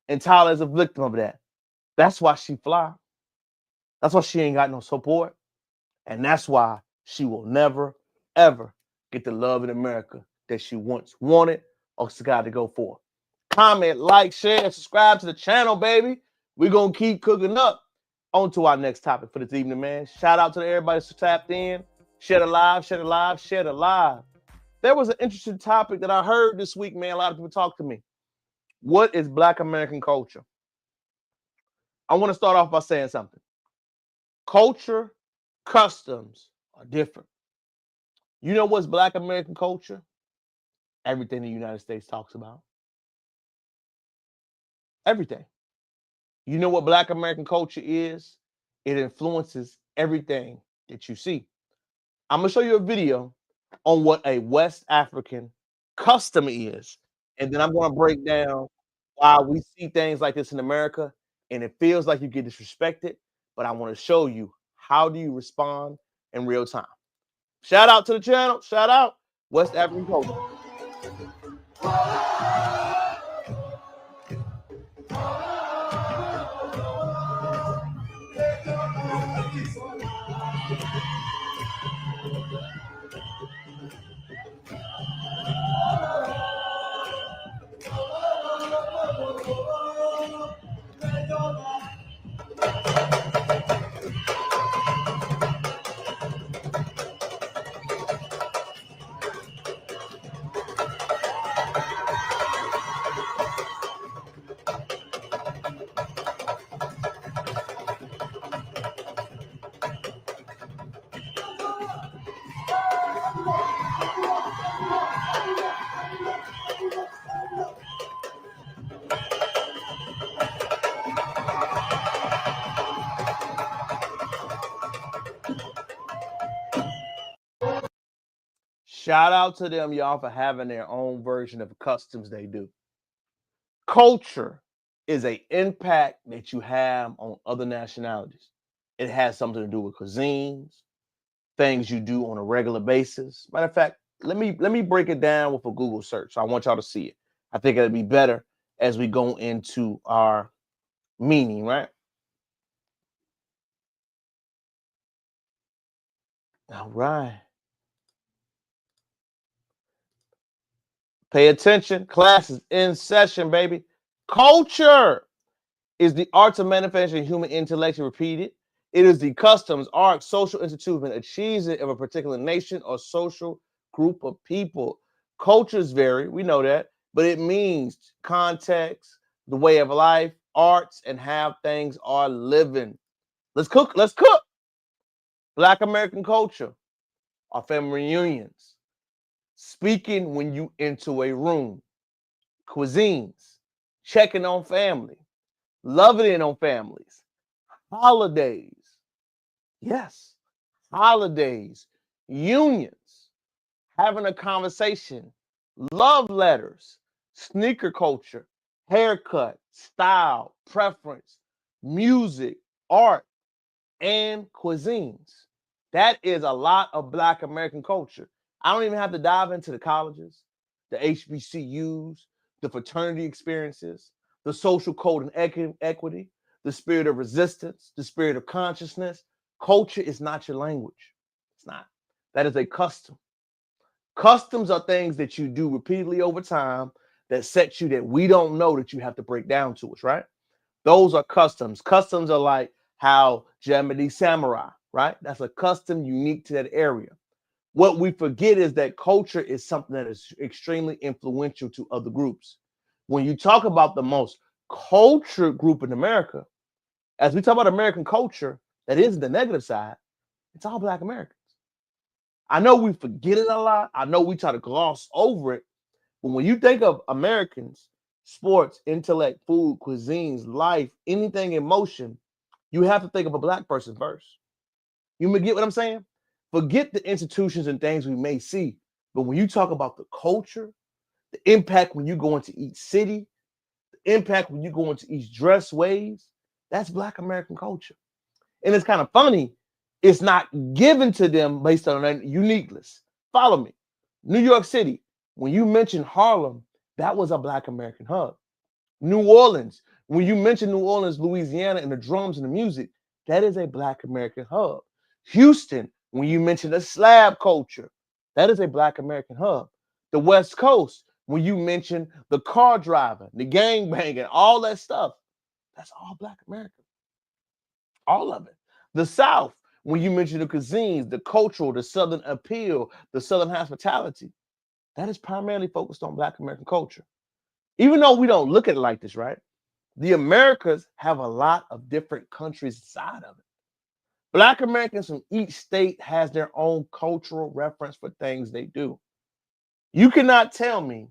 And Tyla is a victim of that. That's why she fly. That's why she ain't got no support. And that's why she will never, ever get the love in America that she once wanted or got to go for. Comment, like, share, and subscribe to the channel, baby. We're going to keep cooking up. On to our next topic for this evening, man. Shout out to everybody who tapped in. Share the live, share the live, share the live. There was an interesting topic that I heard this week, man. A lot of people talk to me. What is Black American culture? I want to start off by saying something. Culture, customs are different. You know what's Black American culture? Everything the United States talks about. Everything. You know what Black American culture is? It influences everything that you see. I'm going to show you a video on what a West African custom is. And then I'm going to break down why we see things like this in America and it feels like you get disrespected. But I want to show you how do you respond in real time. Shout out to the channel. Shout out West African culture. Shout out to them, y'all, for having their own version of customs they do. Culture is an impact that you have on other nationalities. It has something to do with cuisines, things you do on a regular basis. Matter of fact, let me break it down with a Google search. I want y'all to see it. I think it'll be better as we go into our meaning, right? All right. Pay attention. Classes in session, baby. Culture is the art of manifesting human intellect repeated. It is the customs, art, social institution, achievement of a particular nation or social group of people. Cultures vary, we know that, but it means context, the way of life, arts, and how things are living. Let's cook. Let's cook. Black American culture, our family reunions, speaking when you enter a room, cuisines, checking on family, loving in on families, holidays. Yes, holidays, unions, having a conversation, love letters, sneaker culture, haircut, style, preference, music, art, and cuisines. That is a lot of Black American culture. I don't even have to dive into the colleges, the HBCUs, the fraternity experiences, the social code and equity, the spirit of resistance, the spirit of consciousness. Culture is not your language. It's not. That is a custom. Customs are things that you do repeatedly over time that set you that we don't know that you have to break down to us, right? Those are customs. Customs are like how Japanese samurai, right? That's a custom unique to that area. What we forget is that culture is something that is extremely influential to other groups. When you talk about the most cultured group in America, as we talk about American culture, that is the negative side, it's all Black Americans. I know we forget it a lot. I know we try to gloss over it. But when you think of Americans, sports, intellect, food, cuisines, life, anything in motion, you have to think of a Black person first. You get what I'm saying? Forget the institutions and things we may see. But when you talk about the culture, the impact when you go into each city, impact when you go into each dress ways, that's Black American culture. And it's kind of funny, it's not given to them based on that uniqueness. Follow me. New York City, when you mention Harlem, that was a Black American hub. New Orleans, when you mention New Orleans, Louisiana, and the drums and the music, that is a Black American hub. Houston, when you mention the slab culture, that is a Black American hub. The West Coast, when you mention the car driver, the gangbanging, all that stuff, that's all Black American. All of it. The South, when you mention the cuisines, the cultural, the Southern appeal, the Southern hospitality, that is primarily focused on Black American culture. Even though we don't look at it like this, right? The Americas have a lot of different countries inside of it. Black Americans from each state has their own cultural reference for things they do. You cannot tell me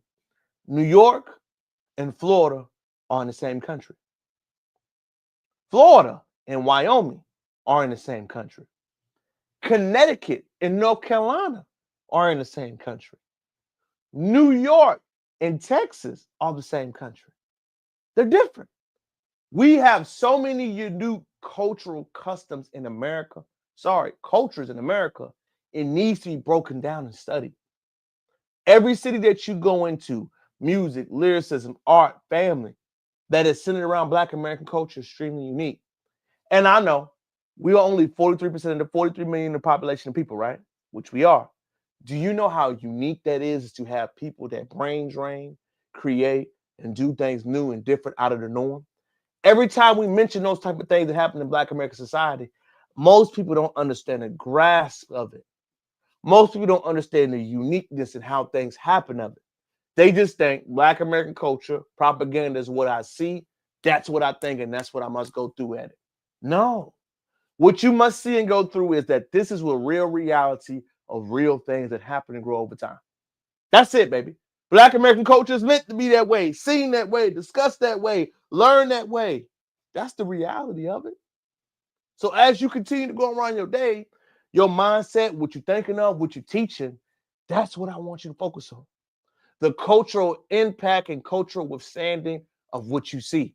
New York and Florida are in the same country. Florida and Wyoming are in the same country. Connecticut and North Carolina are in the same country. New York and Texas are the same country. They're different. We have so many unique cultural customs in America. Cultures in America. It needs to be broken down and studied. Every city that you go into, music, lyricism, art, family, that is centered around Black American culture is extremely unique. And I know we are only 43% of the 43 million in the population of people, right? Which we are. Do you know how unique that is to have people that brain drain, create, and do things new and different out of the norm? Every time we mention those type of things that happen in Black American society, most people don't understand the grasp of it. Most people don't understand the uniqueness and how things happen of it. They just think Black American culture, propaganda is what I see, that's what I think, and that's what I must go through at it. No. What you must see and go through is that this is what real reality of real things that happen and grow over time. That's it, baby. Black American culture is meant to be that way, seen that way, discussed that way, learn that way. That's the reality of it. So as you continue to go around your day, your mindset, what you're thinking of, what you're teaching, that's what I want you to focus on. The cultural impact and cultural withstanding of what you see.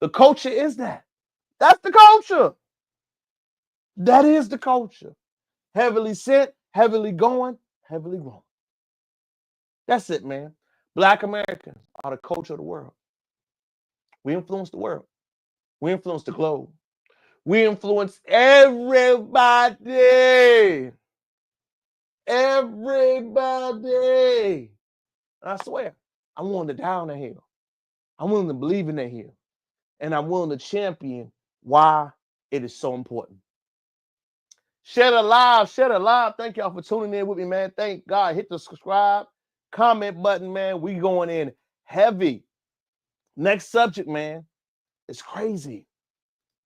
The culture is that. That's the culture. That is the culture. Heavily sent, heavily going, heavily grown. That's it, man. Black Americans are the culture of the world. We influence the world. We influence the globe. We influence everybody. Everybody. And I swear, I'm willing to die on that hill. I'm willing to believe in that hill. And I'm willing to champion why it is so important. Share it live. Thank y'all for tuning in with me, man. Thank God. Hit the subscribe, comment button, man. We going in heavy. Next subject, man. It's crazy.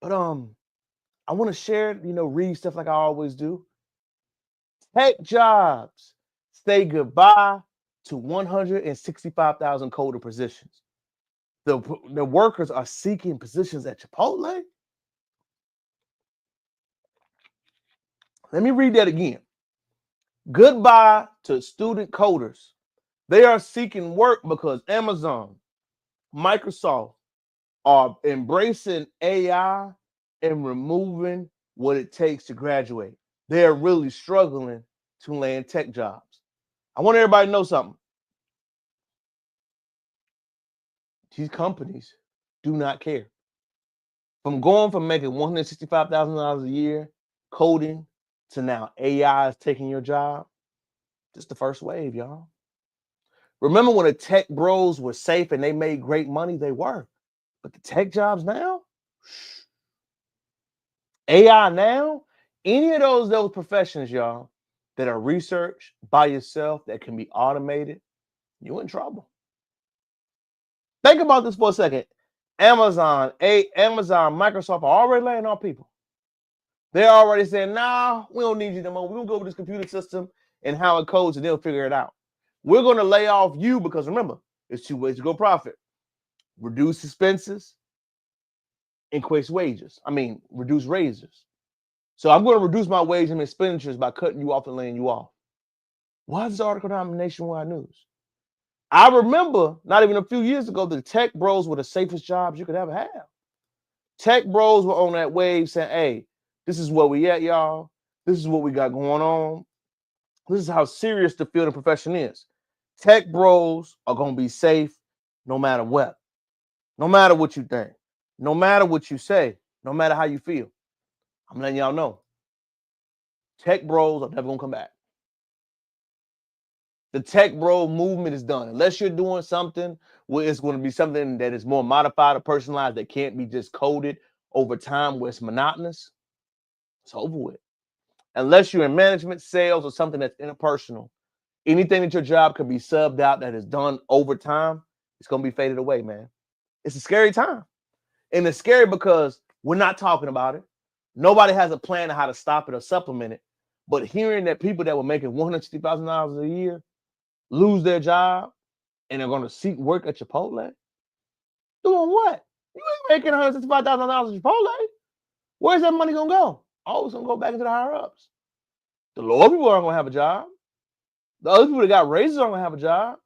But I want to share, read stuff like I always do. Tech jobs say goodbye to 165,000 coder positions. The workers are seeking positions at Chipotle. Let me read that again. Goodbye to student coders. They are seeking work because Amazon, Microsoft are embracing AI and removing what it takes to graduate. They are really struggling to land tech jobs. I want everybody to know something. These companies do not care. From making $165,000 a year coding to now AI is taking your job, just the first wave, y'all. Remember when the tech bros were safe and they made great money? They were. But the tech jobs now, AI now, any of those professions, y'all, that are researched by yourself that can be automated, you're in trouble. Think about this for a second. Amazon, Microsoft are already laying off people. They're already saying, nah, we don't need you no more. We're going to go over this computer system and how it codes and they'll figure it out. We're going to lay off you because remember, there's two ways to go profit. Reduce expenses, increase wages. Reduce raises. So I'm going to reduce my wage and expenditures by cutting you off and laying you off. Why is this article not in Nationwide News? I remember not even a few years ago, the tech bros were the safest jobs you could ever have. Tech bros were on that wave saying, hey, this is where we at, y'all. This is what we got going on. This is how serious the field and profession is. Tech bros are going to be safe no matter what. No matter what you think. No matter what you say. No matter how you feel. I'm letting y'all know. Tech bros are never going to come back. The tech bro movement is done. Unless you're doing something where it's going to be something that is more modified or personalized that can't be just coded over time where it's monotonous, it's over with. Unless you're in management, sales, or something that's interpersonal, anything that your job can be subbed out that is done over time, it's going to be faded away, man. It's a scary time. And it's scary because we're not talking about it. Nobody has a plan on how to stop it or supplement it. But hearing that people that were making $160,000 a year lose their job and they're going to seek work at Chipotle, doing what? You ain't making $165,000 at Chipotle. Where's that money going to go? Oh, it's going to go back into the higher ups. The lower people aren't going to have a job. The other people that got raises aren't going to have a job.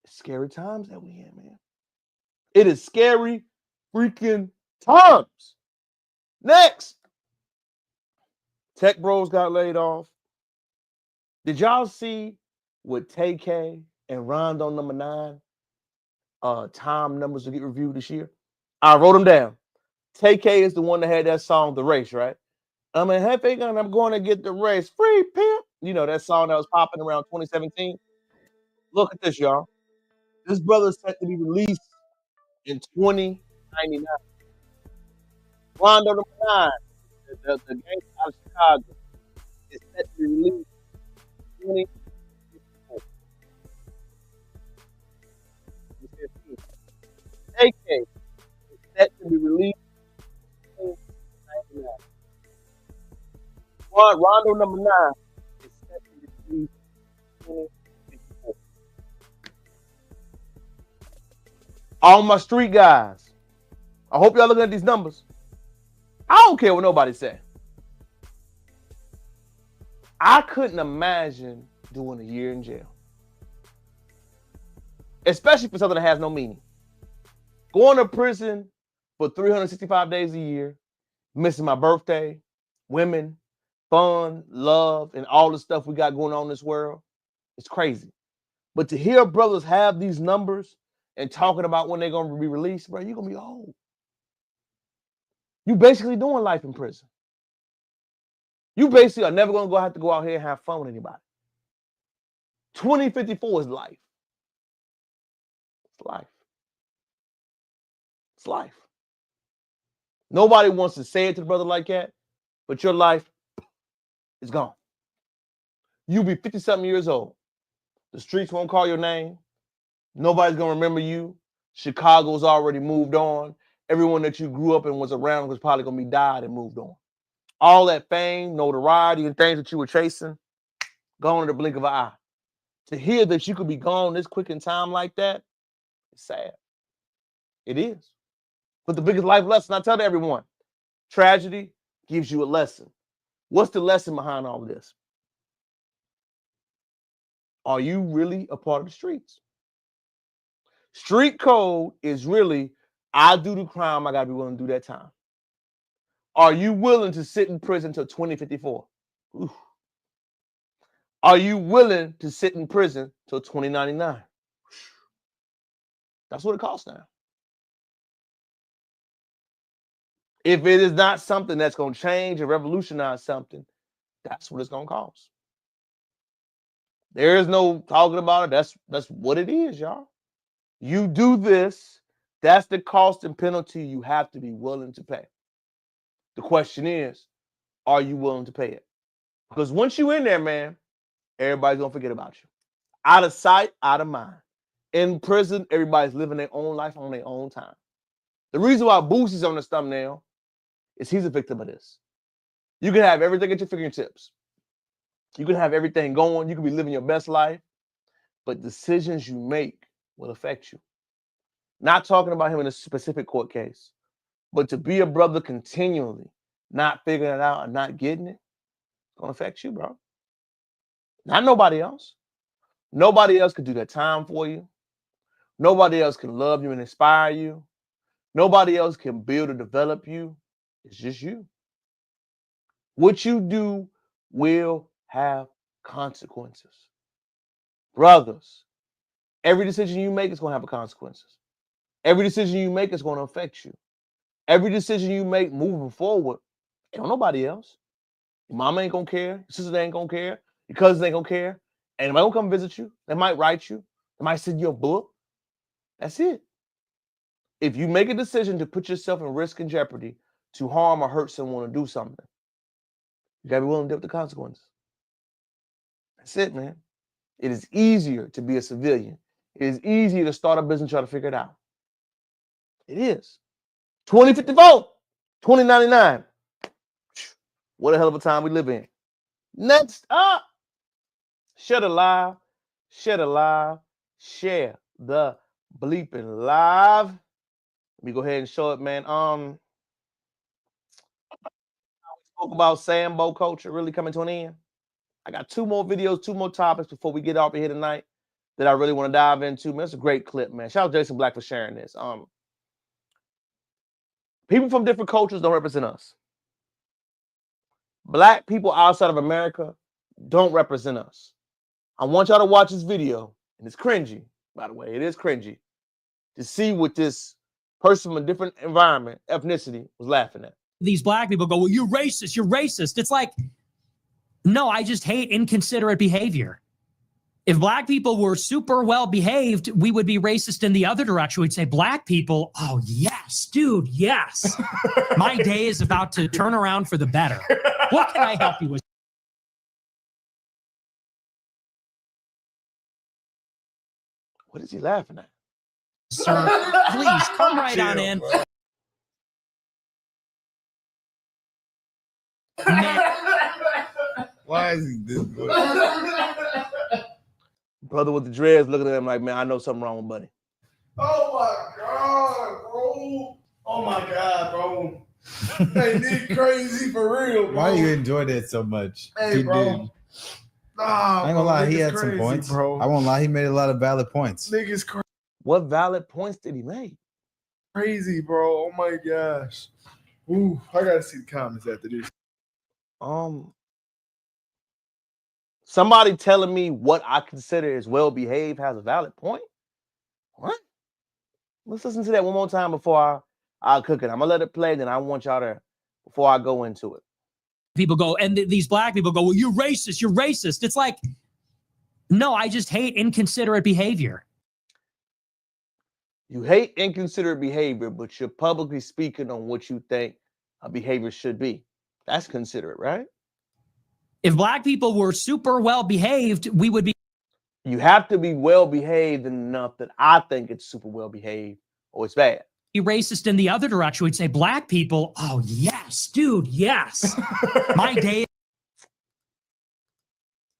It's scary times that we in, man. It is scary freaking times. Next. Tech bros got laid off. Did y'all see what TK and Rondo #9 time numbers to get reviewed this year? I wrote them down. TK is the one that had that song, The Race, right? I'm a happy gun, I'm going to get the race. Free pimp. You know, that song that was popping around 2017. Look at this, y'all. This brother's set to be released in 2099. Rondo #9, the gangster out of Chicago, is set to be released in 2054. AK is set to be released in 2099. Rondo #9 is set to be released in 2054. All my street guys, I hope y'all looking at these numbers. I don't care what nobody said. I couldn't imagine doing a year in jail. Especially for something that has no meaning. Going to prison for 365 days a year, missing my birthday, women, fun, love, and all the stuff we got going on in this world, it's crazy. But to hear brothers have these numbers and talking about when they're going to be released, bro, you're going to be old. You basically doing life in prison. You basically are never going to have to go out here and have fun with anybody. 2054 is life. It's life. It's life. Nobody wants to say it to the brother like that, but your life is gone. You'll be 50-something years old. The streets won't call your name. Nobody's going to remember you. Chicago's already moved on. Everyone that you grew up and was around was probably going to be died and moved on. All that fame, notoriety, and things that you were chasing, gone in the blink of an eye. To hear that you could be gone this quick in time like that, it's sad. It is. But the biggest life lesson I tell to everyone, tragedy gives you a lesson. What's the lesson behind all of this? Are you really a part of the streets? Street code is really, I do the crime, I got to be willing to do that time. Are you willing to sit in prison until 2054? Oof. Are you willing to sit in prison till 2099? That's what it costs now. If it is not something that's going to change or revolutionize something, that's what it's going to cost. There is no talking about it. That's what it is, y'all. You do this, that's the cost and penalty you have to be willing to pay. The question is, are you willing to pay it? Because once you're in there, man, everybody's going to forget about you. Out of sight, out of mind. In prison, everybody's living their own life on their own time. The reason why Boosie's on this thumbnail is he's a victim of this. You can have everything at your fingertips. You can have everything going. You can be living your best life. But decisions you make will affect you. Not talking about him in a specific court case, but to be a brother continually, not figuring it out and not getting it, it's going to affect you, bro. Not nobody else. Nobody else can do that time for you. Nobody else can love you and inspire you. Nobody else can build or develop you. It's just you. What you do will have consequences. Brothers, every decision you make is going to have consequences. Every decision you make is going to affect you. Every decision you make moving forward, ain't nobody else. Your mama ain't going to care. Your sister ain't going to care. Your cousins ain't going to care. And they might come visit you. They might write you. They might send you a book. That's it. If you make a decision to put yourself in risk and jeopardy to harm or hurt someone or do something, you got to be willing to deal with the consequences. That's it, man. It is easier to be a civilian. It is easier to start a business and try to figure it out. It is. 2054, 2099. What a hell of a time we live in. Next up, share the live, share the live, share the bleeping live. Let me go ahead and show it, man. We spoke about Sambo culture really coming to an end. I got 2 more videos, 2 more topics before we get off of here tonight that I really want to dive into. Man, it's a great clip, man. Shout out to Jason Black for sharing this. People from different cultures don't represent us. Black people outside of America don't represent us. I want y'all to watch this video, and it's cringy, by the way. It is cringy to see what this person from a different environment, ethnicity, was laughing at. These black people go, well, you're racist, you're racist. It's like, no, I just hate inconsiderate behavior. If black people were super well behaved, we would be racist in the other direction. We'd say, black people, oh, yes, dude, yes. My day is about to turn around for the better. What can I help you with? What is he laughing at? Sir, please come right on in. Why is he this good? Brother with the dreads looking at him like, man, I know something wrong with Buddy. Oh my God, bro. Oh my God, bro. Hey, Nick crazy for real, bro. Why you enjoy that so much? Hey, bro. Nah, I ain't gonna lie, he had crazy, some points. Bro. I won't lie, he made a lot of valid points. Nigga's crazy. What valid points did he make? Crazy, bro. Oh my gosh. Ooh, I gotta see the comments after this. Somebody telling me what I consider as well-behaved has a valid point? What? Let's listen to that one more time before I cook it. I'm gonna let it play, then I want y'all to, before I go into it. People go, and these black people go, well, you're racist, you're racist. It's like, no, I just hate inconsiderate behavior. You hate inconsiderate behavior, but you're publicly speaking on what you think a behavior should be. That's considerate, right? If black people were super well behaved, we would be. You have to be well behaved enough that I think it's super well behaved or it's bad. Be racist in the other direction. We'd say, black people, oh, yes, dude, yes. My day.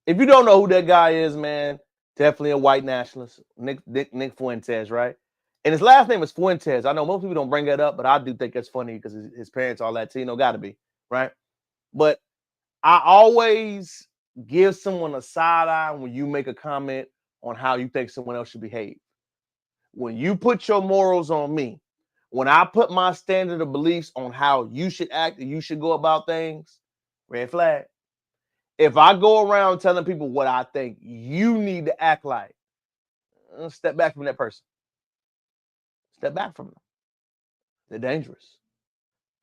If you don't know who that guy is, man, definitely a white nationalist, Nick Fuentes, right? And his last name is Fuentes. I know most people don't bring that up, but I do think that's funny because his parents are Latino, got to be, right? But I always give someone a side eye when you make a comment on how you think someone else should behave. When you put your morals on me, when I put my standard of beliefs on how you should act and you should go about things, red flag. If I go around telling people what I think you need to act like, step back from that person. Step back from them. They're dangerous.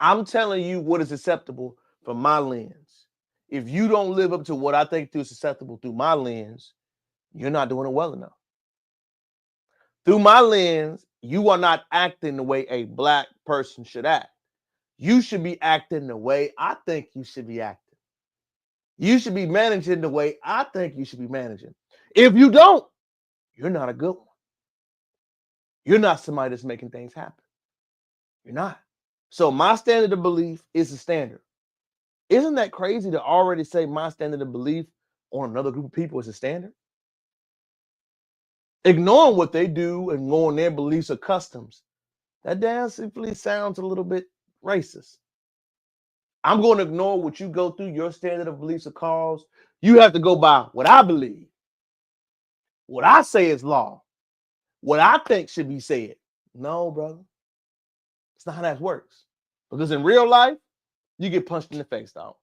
I'm telling you what is acceptable from my lens. If you don't live up to what I think is acceptable through my lens, you're not doing it well enough. Through my lens, you are not acting the way a black person should act. You should be acting the way I think you should be acting. You should be managing the way I think you should be managing. If you don't, you're not a good one. You're not somebody that's making things happen. You're not. So my standard of belief is a standard. Isn't that crazy to already say my standard of belief on another group of people is a standard? Ignoring what they do and ignoring their beliefs or customs, that damn simply sounds a little bit racist. I'm going to ignore what you go through, your standard of beliefs or cause. You have to go by what I believe. What I say is law. What I think should be said. No, brother. It's not how that works. Because in real life, you get punched in the face, dog.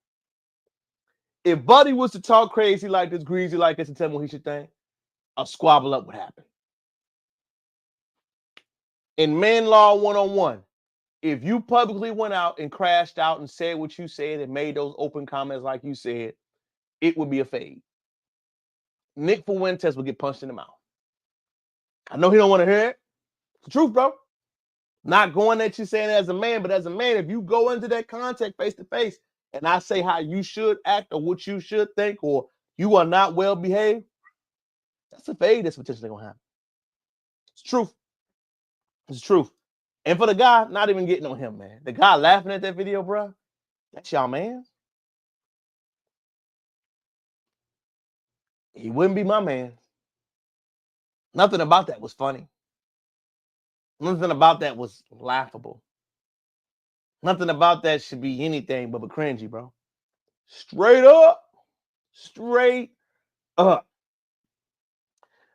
If Buddy was to talk crazy like this, greasy like this, and tell me what he should think, a squabble up would happen. In Man Law 101, if you publicly went out and crashed out and said what you said and made those open comments like you said, it would be a fade. Nick Fuentes would get punched in the mouth. I know he don't want to hear it. It's the truth, bro. Not going at you saying as a man, but as a man, if you go into that contact face to face and I say how you should act or what you should think or you are not well behaved, that's a fade that's potentially going to happen. It's truth. It's truth. And for the guy, not even getting on him, man. The guy laughing at that video, bro, that's y'all man. He wouldn't be my man. Nothing about that was funny. Nothing about that was laughable. Nothing about that should be anything but cringy, bro. Straight up. Straight up.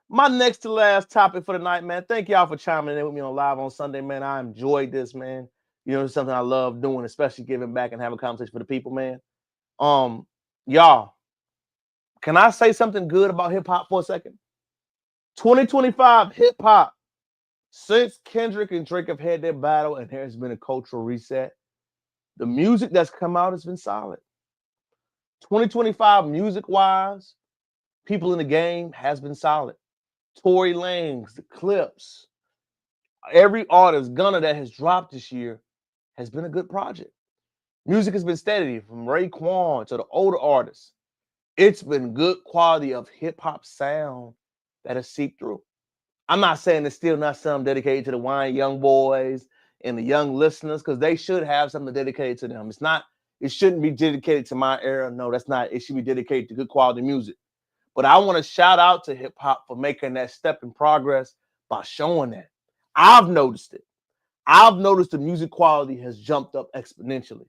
My next to last topic for the night, man. Thank y'all for chiming in with me on Live on Sunday, man. I enjoyed this, man. You know, it's something I love doing, especially giving back and having a conversation for the people, man. Y'all, can I say something good about hip-hop for a second? 2025 hip-hop. Since Kendrick and Drake have had their battle and there's been a cultural reset, the music that's come out has been solid. 2025 music-wise, people in the game has been solid. Tory Lanez, the Clips, every artist, Gunna that has dropped this year has been a good project. Music has been steady from Raekwon to the older artists. It's been good quality of hip-hop sound that has seeped through. I'm not saying it's still not something dedicated to the wine young boys and the young listeners, because they should have something dedicated to them. It shouldn't be dedicated to my era. No, that's not. It should be dedicated to good quality music. But I want to shout out to hip hop for making that step in progress by showing that. I've noticed it. I've noticed the music quality has jumped up exponentially.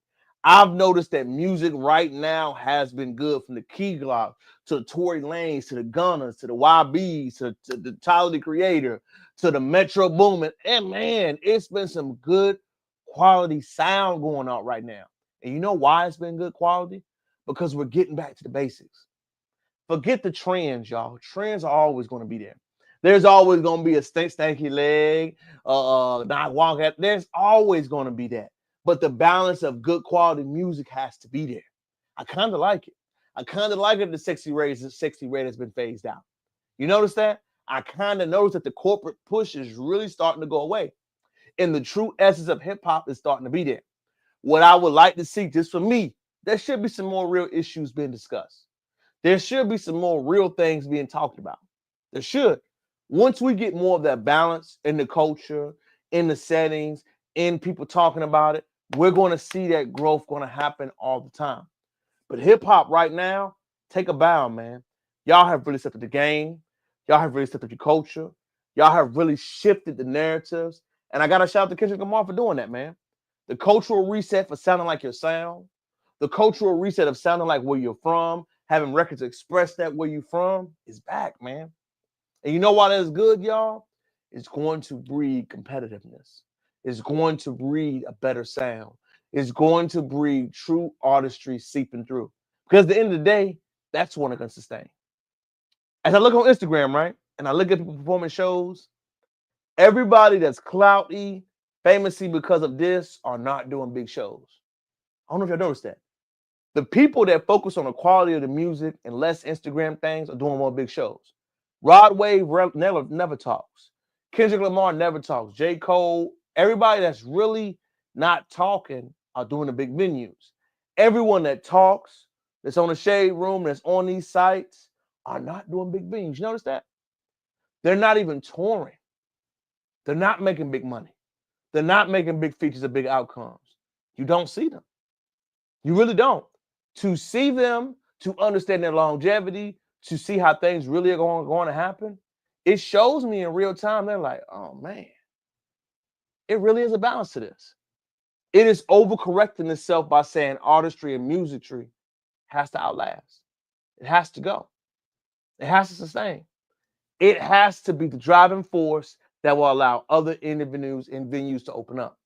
I've noticed that music right now has been good, from the Key Glock to the Tory Lanez to the Gunners to the YBs to the Tyler the Creator to the Metro Boomin. And man, it's been some good quality sound going on right now. And you know why it's been good quality? Because we're getting back to the basics. Forget the trends, y'all. Trends are always going to be there. There's always going to be a stanky leg, not walk at. There's always going to be that. But the balance of good quality music has to be there. I kind of like it. I kind of like it. The sexy rate has been phased out. You notice that? I kind of noticed that the corporate push is really starting to go away. And the true essence of hip hop is starting to be there. What I would like to see, just for me, there should be some more real issues being discussed. There should be some more real things being talked about. There should. Once we get more of that balance in the culture, in the settings, in people talking about it, we're going to see that growth going to happen all the time. But hip-hop right now, take a bow, man. Y'all have really stepped up the game. Y'all have really stepped up your culture. Y'all have really shifted the narratives. And I got to shout out to Kendrick Lamar for doing that, man. The cultural reset for sounding like your sound. The cultural reset of sounding like where you're from, having records express that where you're from is back, man. And you know why that's good, y'all? It's going to breed competitiveness. It's going to breed a better sound. It's going to breed true artistry seeping through. Because at the end of the day, that's what it's going to sustain. As I look on Instagram, right, and I look at people performing shows, everybody that's clouty, famously because of this, are not doing big shows. I don't know if y'all noticed that. The people that focus on the quality of the music and less Instagram things are doing more big shows. Rod Wave never talks. Kendrick Lamar never talks. J. Cole, everybody that's really not talking are doing the big venues. Everyone that talks, that's on the Shade Room, that's on these sites, are not doing big venues. You notice that? They're not even touring. They're not making big money. They're not making big features or big outcomes. You don't see them. You really don't. To see them, to understand their longevity, to see how things really are going to happen, it shows me in real time. They're like, oh, man, it really is a balance to this. It is overcorrecting itself by saying artistry and musicry has to outlast. It has to go. It has to sustain. It has to be the driving force that will allow other venues and venues to open up.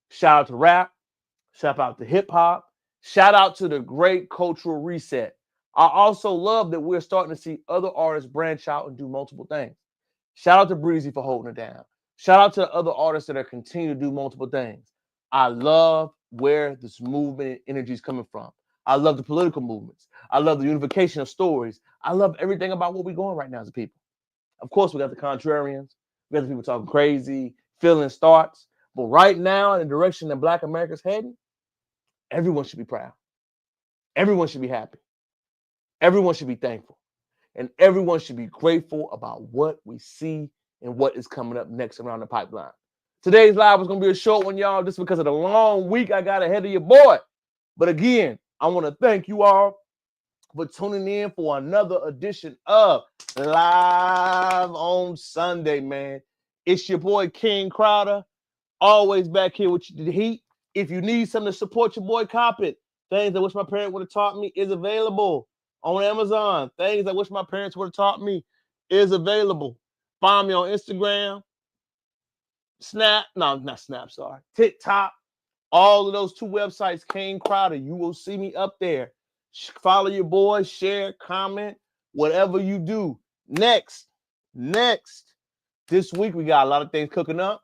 Shout out to rap. Shout out to hip hop. Shout out to the great cultural reset. I also love that we're starting to see other artists branch out and do multiple things. Shout out to Breezy for holding it down. Shout out to the other artists that are continuing to do multiple things. I love where this movement and energy is coming from. I love the political movements. I love the unification of stories. I love everything about where we're going right now as a people. Of course, we got the contrarians. We got the people talking crazy, feeling starts. But right now, in the direction that Black America's heading, everyone should be proud. Everyone should be happy. Everyone should be thankful. And everyone should be grateful about what we see and what is coming up next around the pipeline. Today's live is going to be a short one, y'all, just because of the long week I got ahead of your boy. But again, I want to thank you all for tuning in for another edition of Live on Sunday, man. It's your boy, King Crowder, always back here with you, the heat. If you need something to support your boy, cop it. Things I wish my parents would have taught me is available on Amazon. Things I wish my parents would have taught me is available. Find me on Instagram, TikTok. All of those 2 websites, King Crowder. You will see me up there. Follow your boy, share, comment, whatever you do. Next, this week we got a lot of things cooking up.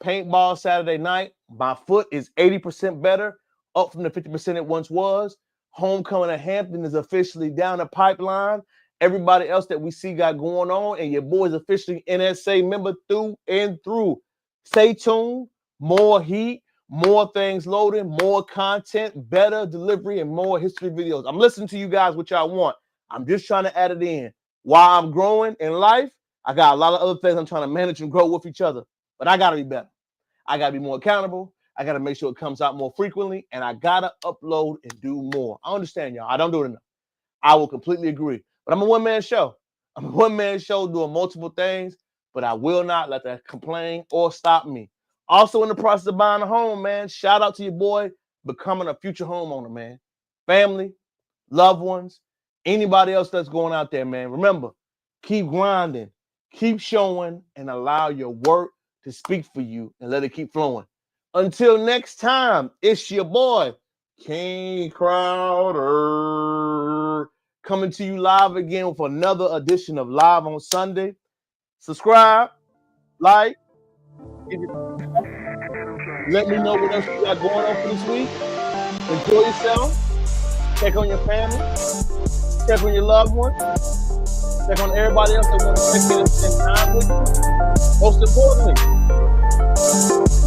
Paintball Saturday night. My foot is 80% better, up from the 50% it once was. Homecoming at Hampton is officially down the pipeline. Everybody else that we see got going on, and your boy's officially NSA member through and through. Stay tuned. More heat, more things loading, more content, better delivery, and more history videos. I'm listening to you guys what y'all want. I'm just trying to add it in. While I'm growing in life, I got a lot of other things I'm trying to manage and grow with each other. But I got to be better. I got to be more accountable. I got to make sure it comes out more frequently, and I got to upload and do more. I understand, y'all. I don't do it enough. I will completely agree. But I'm a one-man show. I'm a one-man show doing multiple things, but I will not let that complain or stop me. Also in the process of buying a home, man. Shout out to your boy becoming a future homeowner, man. Family, loved ones, anybody else that's going out there, man. Remember, keep grinding, keep showing, and allow your work to speak for you and let it keep flowing. Until next time, it's your boy, King Crowder, coming to you live again with another edition of Live on Sunday. Subscribe, like, let me know what else you got going on for this week. Enjoy yourself. Check on your family. Check on your loved ones. Check on everybody else that want to check in and spend time with you. Most importantly,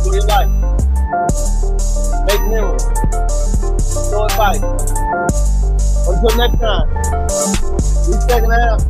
enjoy your life. Make memories. Show advice. Until next time, we second half.